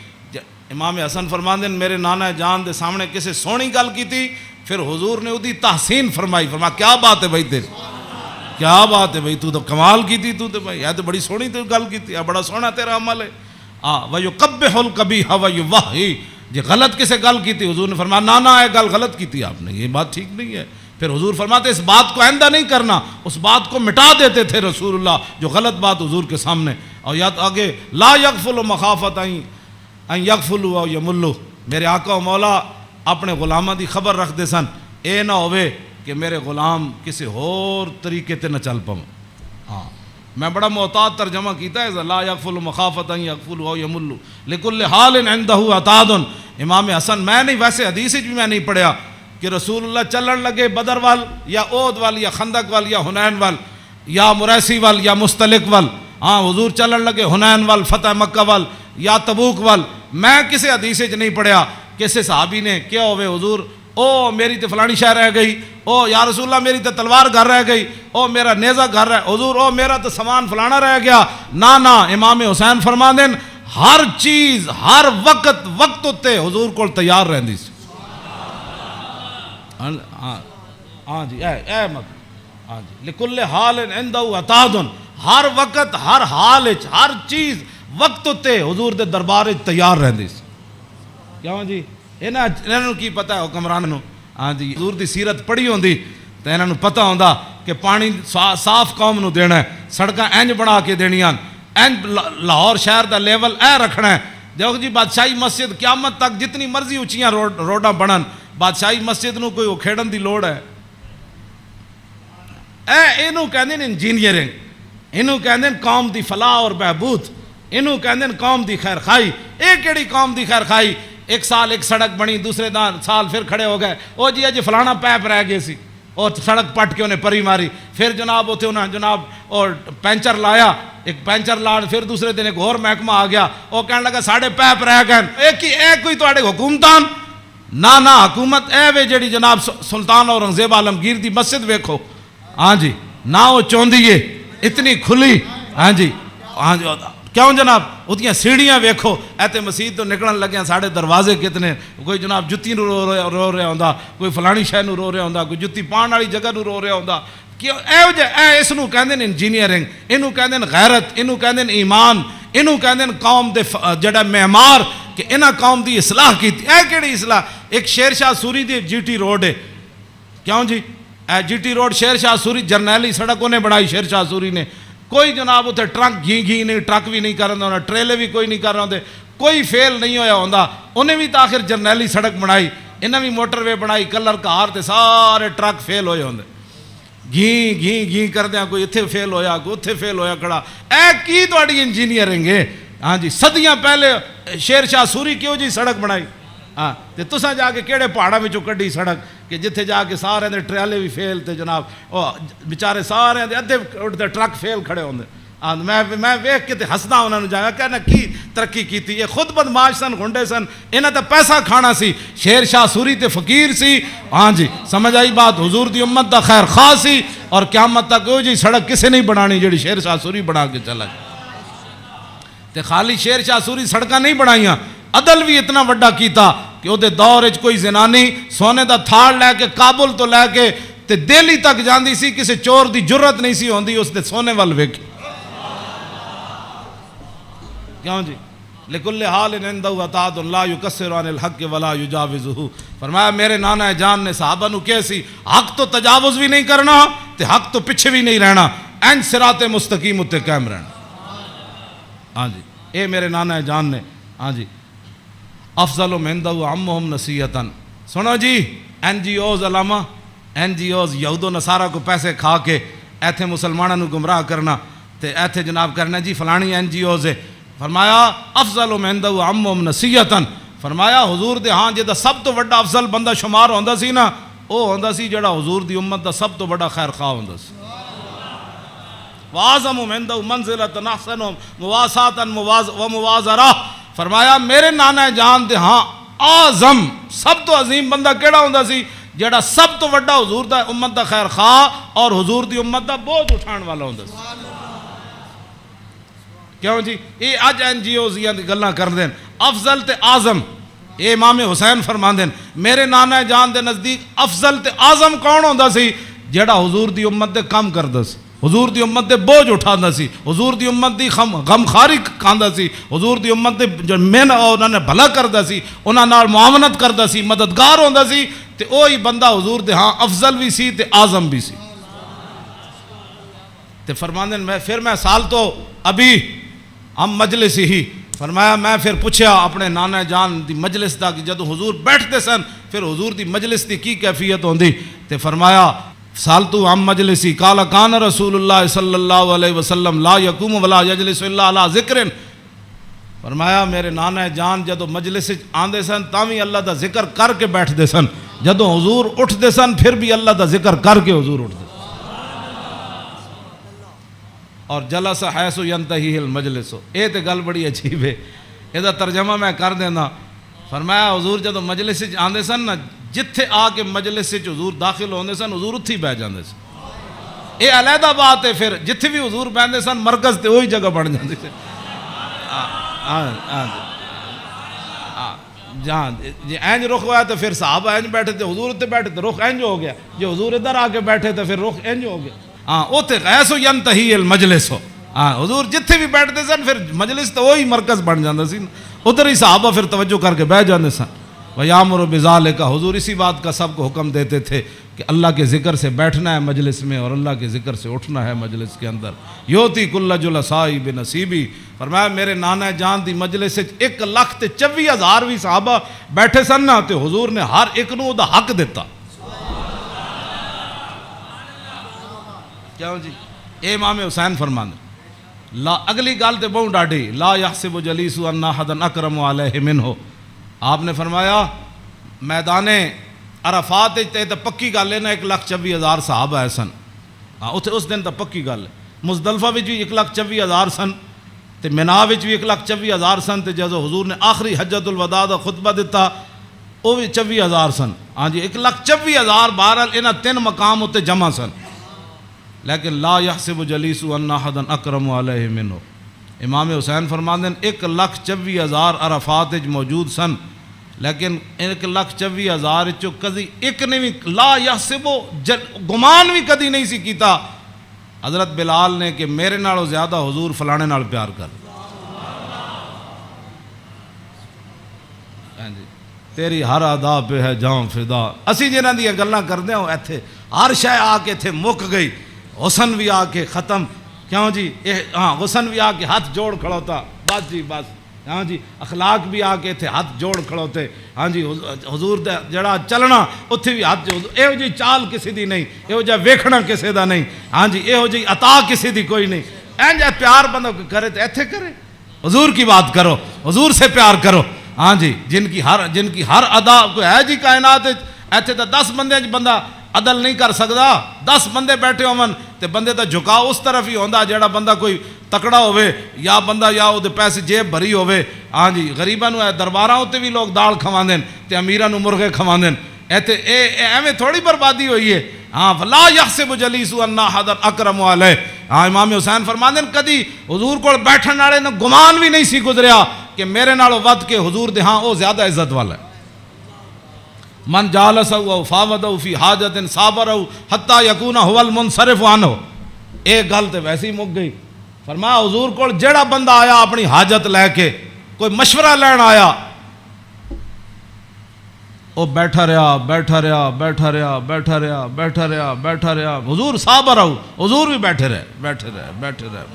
امام حسن فرماندے میرے نانا جان دے سامنے کسے سونی گل کی تھی، پھر حضور نے اودی تحسین فرمائی، فرمایا کیا بات ہے بھائی تیری، کیا بات ہے بھائی تو کمال کی تھی، تو بھائی یہ تو بڑی سونی تو گل کی تھی، بڑا سونا تیرا عمل ہے، وَيُقَبِّحُ الْقَبِيحَ وَيُوَحِّي، جی غلط کسے گل کی تھی حضور نے فرمایا نانا ہے گل غلط کی تھی آپ نے، یہ بات ٹھیک نہیں ہے، پھر حضور فرماتے اس بات کو آئندہ نہیں کرنا، اس بات کو مٹا دیتے تھے رسول اللہ جو غلط بات حضور کے سامنے، اور یاد آگے لا یغفل مخافت ان یغفلوا او یملوا، میرے آقا و مولا اپنے غلامہ دی خبر رکھ دے سن، اے نہ ہوئے کہ میرے غلام کسی اور طریقے تے نہ چل پاؤں، ہاں میں بڑا محتاط ترجمہ کیتا ہے لا یغفل مخافت ان یغفلوا او یملوا لکل حال عنده عتاد، امام حسن میں نہیں ویسے حدیث بھی میں نہیں پڑھیا کہ رسول اللہ چلن لگے بدر وال یا احد وال یا خندق وال یا حنین وال یا مریسی وال یا مستلق وال، ہاں حضور چلن لگے حنین وال فتح مکہ وال یا تبوک وال، میں کسی حدیث نہیں پڑھیا کسی صحابی نے کیا ہوئے حضور او میری تے فلانی شہر رہ گئی، او یا رسول اللہ میری تے تلوار گھر رہ گئی، او میرا نیزہ گھر رہ حضور، او میرا تے سامان فلانا رہ گیا، نا امام حسین فرما دین ہر چیز ہر وقت تے حضور کو تیار رہندی سی، ہاں جی اے مت، ہاں جی لکل حال عنده عتاد، ہر وقت ہر حال ہر چیز وقت تے حضور دے دربار تیار رہندی سی، کیوں جی انہوں کی پتہ ہے حکمران نو، ہاں جی حضور دی سیرت پڑھی ہوندی تو انہوں پتہ ہوندا کہ پانی صاف قوم نو دینا ہے، سڑکاں انج بنا کے دینیاں، انج لاہور شہر دا لیول اے رکھنا ہے، دیکھو جی بادشاہی مسجد قیامت تک جتنی مرضی اونچیاں روڈاں بنن، بادشاہی مسجد نو کوئی کھیڑن دی لوڑ ہے، اینو کہندے نے انجینئرنگ، اینو کہندے قوم دی فلاح اور بہبود، اینو کہندے قوم دی خیر خائی، اے کیڑی قوم دی خیر خائی، ایک سال ایک سڑک بنی، دوسرے سال پھر کھڑے ہو گئے، او جی اج فلانا پیپ رہ گئے سی، اور سڑک پٹ کے انہیں پری ماری. پھر جناب اتنے انہیں جناب اور پینچر لایا, ایک پینچر لا, پھر دوسرے دن ایک اور محکمہ آ گیا, وہ کہنے لگا ساڑھے پیپ رہ گئے, ایک کوئی تواڈے حکومتان نہ حکومت اے وے جڑی جناب سلطان اورنگزیب عالمگیر دی مسجد ویکھو, ہاں جی نہ وہ چوندی ہے اتنی کھلی, ہاں جی کیوں جناب اتنی سیڑھیاں ویکھو, ایتے مسجد تو نکلن لگے ساڑھے دروازے کتنے, کوئی جناب جتی نو رو رہا ہوندا, کوئی فلانی شے نو رو رہا ہوندا, کوئی جتی پان والی جگہ نو رو رہا ہوندا. کیوں اے اس نو کہندے نے انجینئرنگ, اینو کہندے نے غیرت, اینو کہندے نے ایمان, اینو کہندے نے قوم دے جڑا معمار کہ انہاں قوم دی اصلاح کیتی. اے کیڑی اصلاح؟ ایک شیر شاہ سوری دی جی ٹی روڈ ہے, کیوں جی اے جی ٹی روڈ شیر شاہ سوری جرنیلی سڑک انہیں بڑھائی شیر شاہ سوری نے, کوئی جناب اتنے ٹرک گھی نہیں, ٹرک بھی نہیں کر رہا ہوں, ٹریلے بھی کوئی نہیں کر رہا ہوں, کوئی فیل نہیں ہویا ہوندا. انہیں بھی تاخیر جرنیلی سڑک بنائی, انہیں بھی موٹر وے بنائی, کلر کار تے سارے ٹرک فیل ہوئے ہوندے, گھی کر دیا, کوئی اتھے فیل ہویا, کوئی اتھے فیل ہویا کھڑا. اے کی تواڈی انجینئرنگ ہے؟ ہاں جی صدیاں پہلے شیر شاہ سوری کیوں جی سڑک بنائی, ہاں تے تساں جا کے کیڑے پہاڑاں وچوں کڈی سڑک کہ جتھے جا کے سارے دے ٹریلے بھی فیل تے جناب او بیچارے سارے دے ادھے اٹھتے ٹرک فیل کھڑے ہوندے. میں ویکھ کے تے ہسدا انہاں نوں جا کہنا کی ترقی کیتی, یہ خود بدماش سن, گھنڈے سن, انہاں تے پیسہ کھانا سی. شیر شاہ سوری تے فقیر سی, ہاں جی سمجھ آئی بات, حضور دی امت دا خیر خواہ سی, اور قیامت تک او جی سڑک کسے نہیں بنانی جڑی شیر شاہ سوری بنا کے چلا گیا. تے خالی شیر شاہ سوری سڑکاں نہیں بنائیاں, عدل بھی اتنا وڈا کیتا کہ وہ دور وچ کوئی زنانی سونے دا تھاڑ لے کے کابل تو لے کے تے دہلی تک جاندی سی, کسی چور دی جرت نہیں سی ہوندی اس دے سونے وال ویکھ. کیوں جی لکل حال عندہ عطاء لا یکسر عن الحق ولا یجاوزہ. فرمایا میرے نانا جان نے صحابہ نو کیسی حق تو تجاوز بھی نہیں کرنا تے حق تو پیچھے بھی نہیں رہنا, این صراط مستقیم تے قائم رہنا. ہاں جی اے میرے نانا جان نے, ہاں جی افضل عندہ عمہم نصیحتاً. سنو جی این جی اوز علامہ, این جی اوز یہود و نصارہ کو پیسے کھا کے ایتھے مسلمانوں گمراہ کرنا تے ایتھے جناب کرنا جی فلانی این جی اوز ہے. فرمایا افضل عندہ عمہم نصیحتاً. فرمایا حضور دے ہاں جدا سب تو بڑا افضل بندہ شمار ہوندا سی نا, او ہوندا سی جڑا حضور دی امت دا سب تو بڑا خیر خواہ ہوندا سی. وَأَعْظَمُ عِنْدَهُ مَنْزِلَةً أَحْسَنُهُمْ مُوَاسَاةً وَمُوَازَرَةً. فرمایا میرے نانا جان دے ہاں اعظم سب تو عظیم بندہ کیڑا ہوندا سی جڑا سب تو بڑا حضور دا امت دا خیر خواہ اور حضور دی امت دا بوجھ اٹھان والا ہوندا سی. کیوں جی یہ اج این جی اوز دی گلاں کر دین افضل تے اعظم. اے امام حسین فرماندے میرے نانا جان دے نزدیک افضل تے اعظم کون ہوندا سی جڑا حضور دی امت دے کم کردا سی, حضور دی امت دے بوجھ اٹھاندا سی, حضور دی امت دی غم خاری کھاندا سی, حضور دی امت دے جو من انہاں نے بھلا کردا سی, انہاں نال معاونت کردا سی, مددگار ہوندا سی. تے اوہی بندہ حضور دے ہاں افضل بھی سی تے اعظم بھی سی. تے فرماندے میں سال تو ابھی ہم مجلس ہی. فرمایا میں پھر پوچھا اپنے نانا جان دی مجلس دا کہ جدو حضور بیٹھتے سن پھر حضور دی مجلس دی کی کیفیت ہوندی. تے فرمایا سالتو عن مجلسی قال کان رسول اللہ صلی اللہ علیہ وسلم لا یقوم ولا یجلس الا علی ذکر. فرمایا میرے نانا جان جدو مجلس آندے سن تاوی اللہ دا ذکر کر کے بیٹھتے سن, جدو حضور اٹھتے سن پھر بھی اللہ دا ذکر کر کے حضور اٹھتے. اور جلس حیث ینتہی المجلس. اے تے گل بڑی عجیب ہے, اے دا ترجمہ میں کر دینا. فرمایا حضور جدو مجلس آندے سن نا جتھے آ کے مجلس حضور داخل ہوندے سن حضور اتھی بہ جاندے سن. اے علیحدہ بات ہے, پھر جتھے بھی حضور بیندے سن مرکز تے وہی جگہ بن جاندی سی. جہاں جی اینج رخ ہوا تو پھر صحابہ اینج بیٹھے تھے, حضور اتنے بیٹھے تو رخ اینج ہو گیا, جو حضور ادھر آ کے بیٹھے تو پھر رخ اینج ہو گیا. ہاں اوتے غیث ینتہی المجلس ہو. ہاں حضور جتھے بھی بیٹھتے سن پھر مجلس تو وہی مرکز بن جاندہ سی, ادھر ہی صحابہ پھر توجہ کر کے بیٹھ جاندے سن. وَيَامُرُ بِذَلِكَ. حضور اسی بات کا سب کو حکم دیتے تھے کہ اللہ کے ذکر سے بیٹھنا ہے مجلس میں اور اللہ کے ذکر سے اٹھنا ہے مجلس کے اندر. یوتی کل جلسائی بنصیبی. فرمایا میرے نانا جان دی مجلس سے 1,24,000 بھی صحابہ بیٹھے سن نا تے حضور نے ہر ایک نو دا حق دیتا. کیوں جی اے امام حسین فرماندے لا اگلی گل تے بہت ڈاڈی لا یحسب جلیس ان احد اکرم علیہ منہ. آپ نے فرمایا میدان عرفات تے تو پکی گل ہے نا 1,24,000 صحابہ آئے سن. ہاں اتنے اس دن تو پکی گل ہے. مزدلفہ بھی 1,24,000 سن تے منا بھی 1,24,000 سن تے جدو حضور نے آخری حجت الوداع دا خطبہ دیتا وہ بھی 24,000 سن. ہاں جی 1,24,000 بہرحال انہاں 3 مقام اتنے جمع سن. لیکن لا یحسب جلیس ان احدا اکرم علیہ منہ. امام حسین فرماندے ہیں 1,24,000 عرفات موجود سن لیکن 1,24,000 چو کدی ایک نے بھی لا یحسب گمان بھی کدی نہیں سی کیتا حضرت بلال نے کہ میرے نالوں زیادہ حضور فلانے نال پیار کر. تیری ہر ادا پہ ہے جاں فدا. اسی جنہاں دیاں گلاں کردے ہوں ایتھے ہر شے آ کے ایتھے مک گئی. حسن بھی آ کے ختم. کیوں جی ہاں حسن بھی آ کے ہاتھ جوڑ کھڑوتا بس جی بس. ہاں جی اخلاق بھی آ کے اتنے ہاتھ جوڑ کھڑوتے. ہاں جی حضور دا جڑا چلنا اتنے بھی ہاتھ یہو جی چال کسی دی نہیں, یہو جا ویکھنا کسی دا نہیں. ہاں جی یہو جی عطا کسی دی کوئی نہیں. این جا پیار بندہ کرے تو ایتھے کرے. حضور کی بات کرو, حضور سے پیار کرو. ہاں جی جن کی ہر ادا کوئی ہے جی کائنات ایتھے تو 10 بندے بندہ عدل نہیں کر سکتا. 10 بندے بیٹھے ہون تے بندے دا جھکاؤ اس طرف ہی ہوندا جڑا بندہ کوئی تکڑا ہوئے یا بندہ یا وہ پیسے جیب بھری ہوئے. ہاں جی غریباں نو درباراں تے بھی لوگ دال کھواندے تے امیراں نو مرغے کھواندے. ایتھے ایویں تھوڑی بربادی ہوئی ہے. ہاں فلا یحسب جلیس ان احدا اکرم علیہ. ہاں امام حسین فرماندے کدی حضور کول بیٹھن والے نو گمان بھی نہیں سی گزریا کہ میرے نالوں ود کے حضور دے ہاں وہ زیادہ عزت والا ہے. من جالسہ او فاودہ فی حاجت صابرہ حتی یکون هو المنصرف عنہ. ایک گل تے ویسے ہی مک گئی. فرمایا حضور کول جیڑا بندہ آیا اپنی حاجت لے کے کوئی مشورہ لین آیا وہ بیٹھا رہا بیٹھا رہا بیٹھا رہا بیٹھا رہا بیٹھا رہا بیٹھا رہا. حضور صابرہ حضور بھی بیٹھے رہے بیٹھے رہے بیٹھے رہے.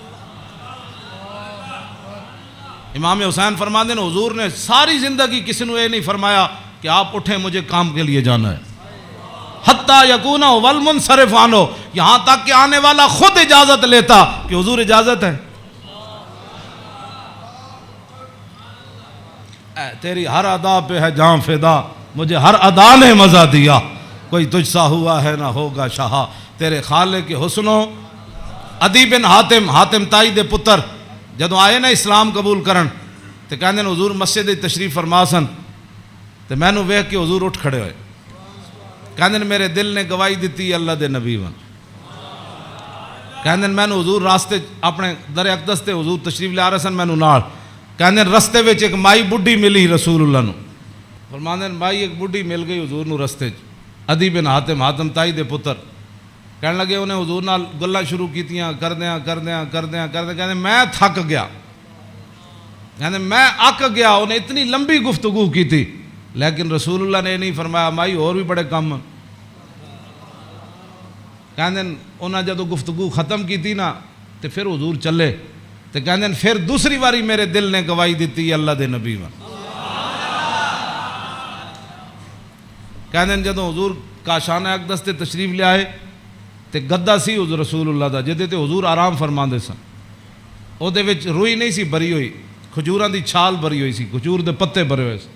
امام حسین فرماندے ہیں حضور نے ساری زندگی کسی نے یہ نہیں فرمایا کہ آپ اٹھیں مجھے کام کے لیے جانا ہے. حتی یکون والمنصرف عنہ, یہاں تک کہ آنے والا خود اجازت لیتا کہ حضور اجازت ہے. تیری ہر ادا پہ ہے جاں فدا, مجھے ہر ادا نے مزہ دیا. کوئی تجھ سا ہوا ہے نہ ہوگا شاہ. تیرے خالق کے حسنوں. عدی بن حاتم تائی دے پتر جدوں آئے نا اسلام قبول کرن تے کہندے نے حضور مسجد تشریف فرما سن تے میں نو ویکھ کے حضور اٹھ کھڑے ہوئے. کہندے نے میرے دل نے گواہی دیتی اللہ دے نبی ون. کہندے میں نو حضور راستے اپنے در اقدس تے حضور تشریف لے آ رہے سن, میں نو نال کہندے رستے وچ ایک مائی بڈھی ملی رسول اللہ نو. فرماندے مائی ایک بڈھی مل گئی حضور نو رستے چ. عدی بن حاتم تائی دے پتر کہنے لگے انہیں حضور نال گلاں شروع کیتیاں کردیاں کہندے میں تھک گیا. کہندے میں اک گیا. انہیں اتنی لمبی گفتگو کی تھی لیکن رسول اللہ نے نہیں فرمایا مائی اور بھی بڑے کام. کہندے انہاں جدو گفتگو ختم کی تھی نا تو پھر حضور چلے تو کہندے پھر دوسری باری میرے دل نے گواہی دیتی اللہ دے نبی ون. کہندے جدو حضور کاشانہ اقدس تے تشریف لے آئے تے گدا سی حضور رسول اللہ دا جدے تے حضور آرام فرماندے سن. او دے وچ روئی نہیں سی بری ہوئی, کھجوراں دی چھال بری ہوئی سی, کھجور دے پتے بھرے ہوئے سی.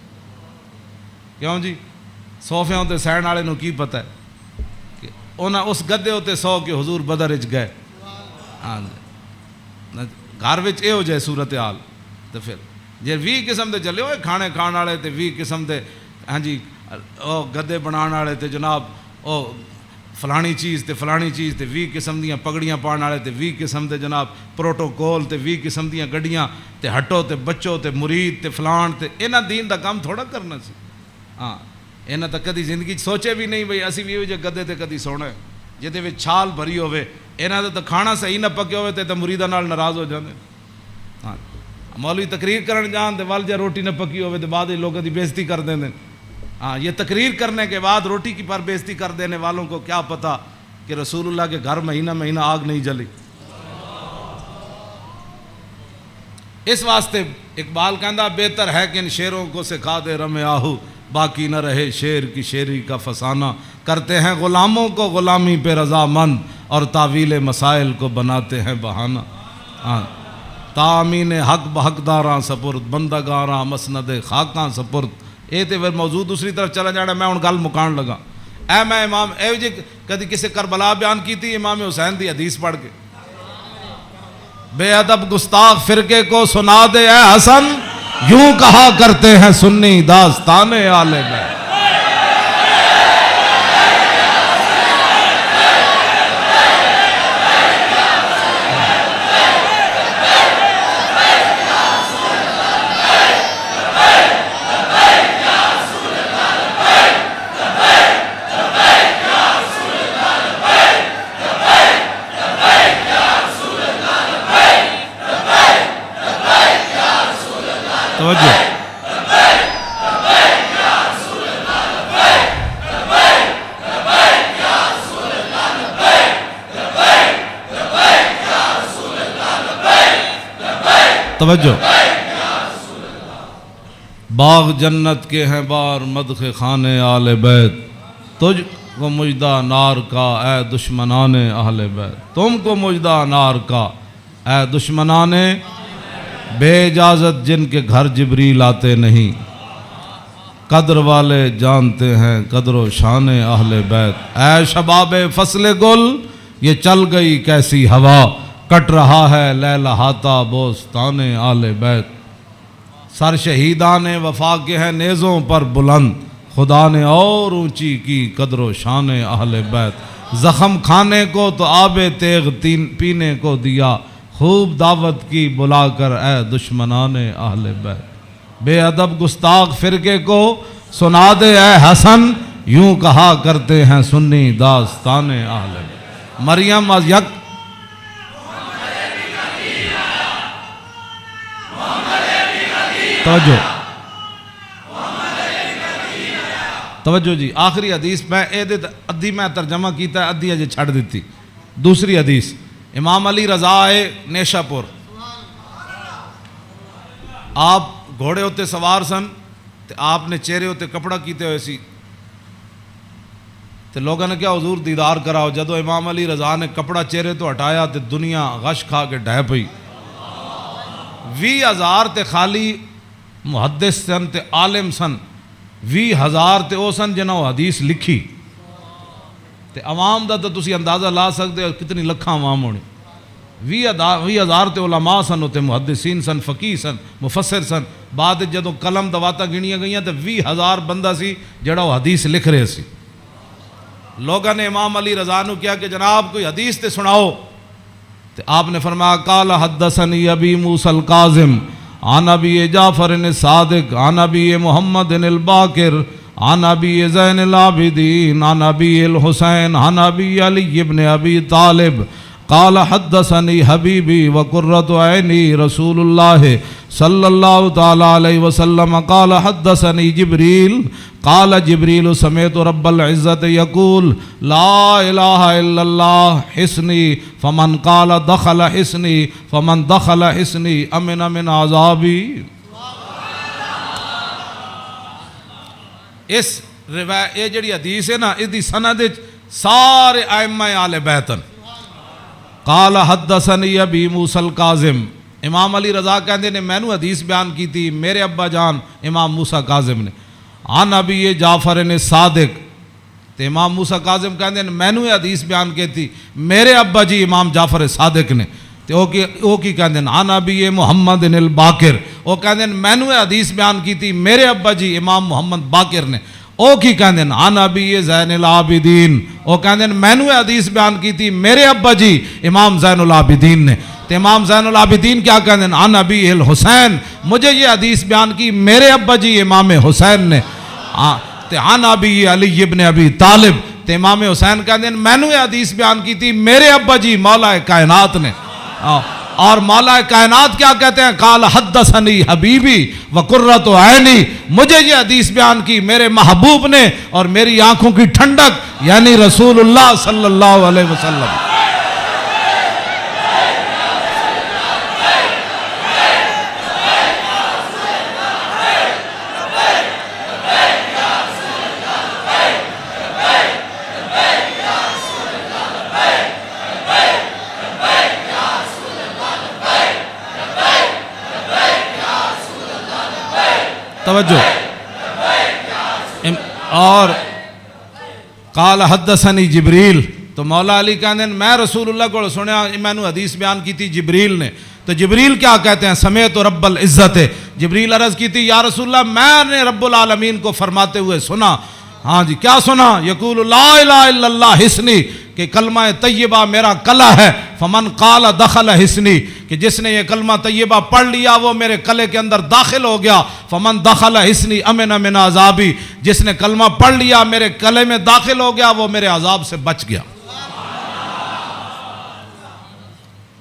کیوں جی صوفیاں تے سہن والے نو کی پتہ ہے کہ انہاں اس گدے ہوتے سو کے حضور بدر وچ گئے. ہاں گھر وچ اے ہو جائے صورتحال تو پھر جے 20 قسم دے چلے ہوئے کھانے کھان والے تے 20 قسم دے ہاں جی او گدے بنان والے تے جناب او فلانی چیز تے فلانی چیز تے 20 قسم دیاں پگڑیاں پان والے تے 20 قسم دے جناب پروٹوکول تے 20 قسم دیاں گڈیاں تے ہٹو تے بچو تے مرید تے فلان تے انہاں دین دا کام تھوڑا کرنا سی. ہاں انہاں تا کدی زندگی سوچے بھی نہیں بھئی اسی بھی او جے گدے تے کدی سونا جدے وچ چھال بھری ہوے. انہاں دا تے کھانا صحیح نہ پکے ہوے تے مریداں نال ناراض ہو جاندے. ہاں مولوی تقریر کرن جان تے ول جے روٹی نہ پکی ہوے تے بعد لوگاں دی بے عزتی کر دیندے. ہاں یہ تقریر کرنے کے بعد روٹی کی پر بے عزتی کر دینے والوں کو کیا پتہ کہ رسول اللہ کے گھر مہینہ مہینہ آگ نہیں جلی. اس واسطے اقبال کہندہ بہتر ہے کہ ان شیروں کو سکھا دے رم آہو, باقی نہ رہے شیر کی شیری کا فسانہ. کرتے ہیں غلاموں کو غلامی پہ رضامند اور تعویل مسائل کو بناتے ہیں بہانہ. ہاں تامین حق بحقداراں سپرد, بندگاراں مسند خاکاں سپرد, یہ تو پھر موضوع دوسری طرف چلا جانا. میں ہوں گل مکان لگا. اے میں امام اے جی کدی کسی کربلا بیان کی تھی امام حسین دی حدیث پڑھ کے, بے ادب گستاخ فرقے کو سنا دے اے حسن, یوں کہا کرتے ہیں سنی داستان آل بیت. توجہ توجہ. باغ جنت کے ہیں بار مدح خانے آل بیت, تجھ کو مجدہ نار کا اے دشمنان اہل بیت. تم کو مجدہ نار کا اے دشمنان بے اجازت جن کے گھر جبریل آتے نہیں. قدر والے جانتے ہیں قدر و شان اہل بیت. اے شباب فصل گل یہ چل گئی کیسی ہوا, کٹ رہا ہے لہلہاتا بوستان اہل بیت. سر شہیدان وفا کے ہیں نیزوں پر بلند, خدا نے اور اونچی کی قدر و شان اہل بیت. زخم کھانے کو تو آب تیغ پینے کو دیا, خوب دعوت کی بلا کر اے دشمنان اہل بیت. بے ادب گستاخ فرقے کو سنا دے اے حسن, یوں کہا کرتے ہیں سنی داستان اہل بیت. مریم از یک توجہ جی. آخری حدیث میں ادھی میں ترجمہ کیتا ہے, ادھی اجے چھڑ دیتی. دوسری حدیث امام علی رضا آئے نیشا پور, آپ گھوڑے ہوتے سوار سن, تے آپ نے چہرے ہوتے کپڑا کیتے ہوئے سی, تے لوگوں نے کیا حضور دیدار کراؤ. جدو امام علی رضا نے کپڑا چہرے تو ہٹایا تے دنیا غش کھا کے ڈھہ پئی. 20,000 تے خالی محدث سن تے عالم سن, 20,000 تے او سن جنہوں حدیث لکھی. تے عوام دا تو تسی اندازہ لا سکتے ہو کتنی لکھاں عوام ہونی. 20,000 تے علماء سن, ہوتے محدثین سن, فقیہ سن, مفسر سن. بعد جدوں قلم دواتا گنیاں گئیاں تے 20,000 بندہ سی جڑا وہ حدیث لکھ رہے سی. لوگوں نے امام علی رضا نو کیا کہ جناب کوئی حدیث تے سناؤ. تے آپ نے فرمایا قال حدثنی ابی موسیٰ الکاظم عن ابی جعفر الصادق عن ابی محمد الباقر عن ابی زین العابدین عن ابی الحسین عن ابی علی ابن ابی طالب قال حدثنی حبیبی وقرۃ عینی رسول اللہ صلی اللہ تعالی علیہ وسلم قال حدثنی جبریل قال جبریل سمعت رب العزت یقول لا الہ الا اللہ حسنی فمن قال دخل حسنی فمن دخل حسنی امن من عذابی. اس روایت یہ جڑی حدیث ہے نا, اس دی سند سارے ائمہ آل بیتن. قال حدثنی ابی موسیٰ الکاظم, امام علی رضا کہندے نے میں نو حدیث بیان کی تھی میرے ابا جان امام موسیٰ کاظم نے. عن ابی جعفر صادق, تے امام موسیٰ کاظم کہندے نے میں نو حدیث بیان کی تھی میرے ابا جی امام جعفر صادق نے. تے او کی کہندے نے عن ابی محمد الباقر, او کہندے نے میں نو حدیث بیان کی تھی میرے ابا جی امام محمد باقر نے. او کی کہندے نے عن ابی زین العابدین, او کہندے نے میں نو حدیث بیان کی تھی میرے ابا جی امام زین العابدین نے. تے امام زین العابدین کیا کہندے ہیں عن ابی الحسین, مجھے یہ حدیث بیان کی میرے ابا جی امام حسین نے. تے عن ابی علی ابن ابی طالب, تے امام حسین کہندے ہیں میں نے یہ حدیث بیان کی تھی میرے ابا جی مولا کائنات نے. اور مولا کائنات کیا کہتے ہیں قال حدثنی حبیبی وقرۃ عینی, مجھے یہ حدیث بیان کی میرے محبوب نے اور میری آنکھوں کی ٹھنڈک یعنی رسول اللہ صلی اللہ علیہ وسلم. توجہ اور قال حدثنی جبریل، تو مولا علی کہتے ہیں میں رسول اللہ کو سنیا، میں نے حدیث بیان کی تھی جبریل نے، تو جبریل کیا کہتے ہیں؟ سمیت رب العزت، جبریل عرض کی تھی یا رسول اللہ میں نے رب العالمین کو فرماتے ہوئے سنا، ہاں جی کیا سنا؟ یقول لا الہ الا اللہ حسنی، کہ کلمہ طیبہ میرا کلا ہے، فمن قال دخل حسنی، کہ جس نے یہ کلمہ طیبہ پڑھ لیا وہ میرے کلے کے اندر داخل ہو گیا، فمن دخل حسنی امن من عذابی، جس نے کلمہ پڑھ لیا میرے کلے میں داخل ہو گیا وہ میرے عذاب سے بچ گیا۔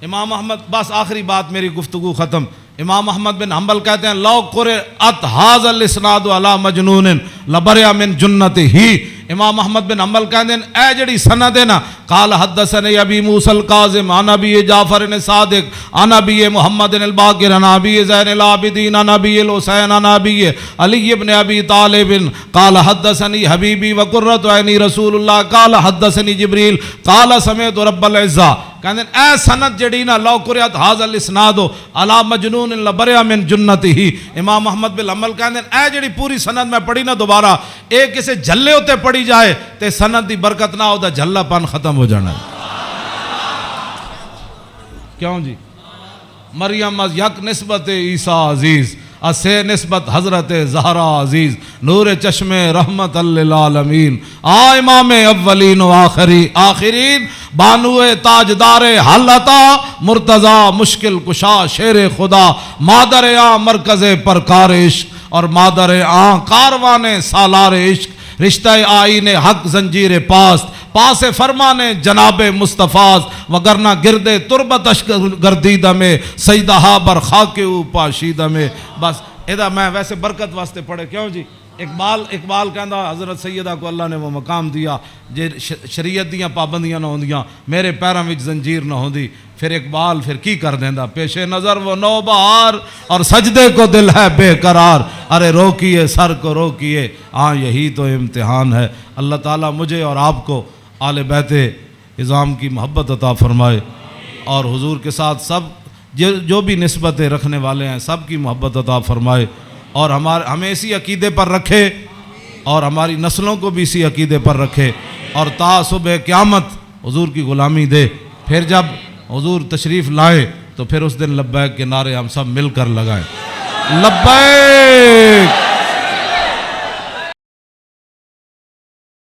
امام احمد، بس آخری بات میری گفتگو ختم، امام احمد بن حنبل کہتے ہیں لو قرأت ھذا الاسناد علی مجنون لبرئ من جنتہ، امام احمد بن حنبل کہتے ہیں اے جڑی سند ہے نا، قال حدثني ابی موسیٰ الکاظم عن ابی جعفر صادق عن ابی محمد الباقر عن ابی زین العابدین عن ابی الحسین عن ابی علی بن ابی طالب قال حدثني حبیبی وقرۃ عینی رسول اللہ قال حدثني جبریل قال سمعت رب العزہ، کہتے ہیں اے سند جڑی نا لو قرأت ھذا الاسناد علی مجنون لبرئ من جنتہ، امام احمد بن حنبل کہتے ہیں اے جڑی پوری سند میں پڑھی نا دوبارہ ایک کسے جھلے ہوتے پڑھی جائے تے سند دی برکت نہ ہو دا جھلا پن ختم ہو جانا ہے۔ کیوں جی؟ مریم از یک نسبت عیسیٰ عزیز، اسے نسبت حضرت زہرا عزیز، نور چشم رحمت للعالمین، امام اولین و آخرین، بانو تاجدار حالتا، مرتضی مشکل کشا شیر خدا، مادر آں مرکز پرکار عشق اور مادر آں کاروان سالار عشق، رشتہ آئین حق زنجیر پاس فرمان جناب مصطفیٰ، وگرنہ گردے تربتش گردیدہ میں سیدہا بر خاک او پاشیدہ میں۔ بس ادھا میں ویسے برکت واسطے پڑھے، کیوں جی؟ اقبال کہندا حضرت سیدہ کو اللہ نے وہ مقام دیا جے شریعت دیاں پابندیاں نہ ہوندیاں، میرے پیراں وچ زنجیر نہ ہوندی، پھر اقبال پھر کی کر دیندا، پیش نظر وہ نو بہار اور سجدے کو دل ہے بے قرار، ارے روکیے سر کو روکیے، یہی تو امتحان ہے۔ اللہ تعالیٰ مجھے اور آپ کو آل بیت اعظام کی محبت عطا فرمائے، اور حضور کے ساتھ سب جو بھی نسبتیں رکھنے والے ہیں سب کی محبت عطا فرمائے، اور ہمیں اسی عقیدے پر رکھے اور ہماری نسلوں کو بھی اسی عقیدے پر رکھے، اور تا صبح قیامت حضور کی غلامی دے۔ پھر جب حضور تشریف لائے تو پھر اس دن لبیک کے نعرے ہم سب مل کر لگائیں، لبیک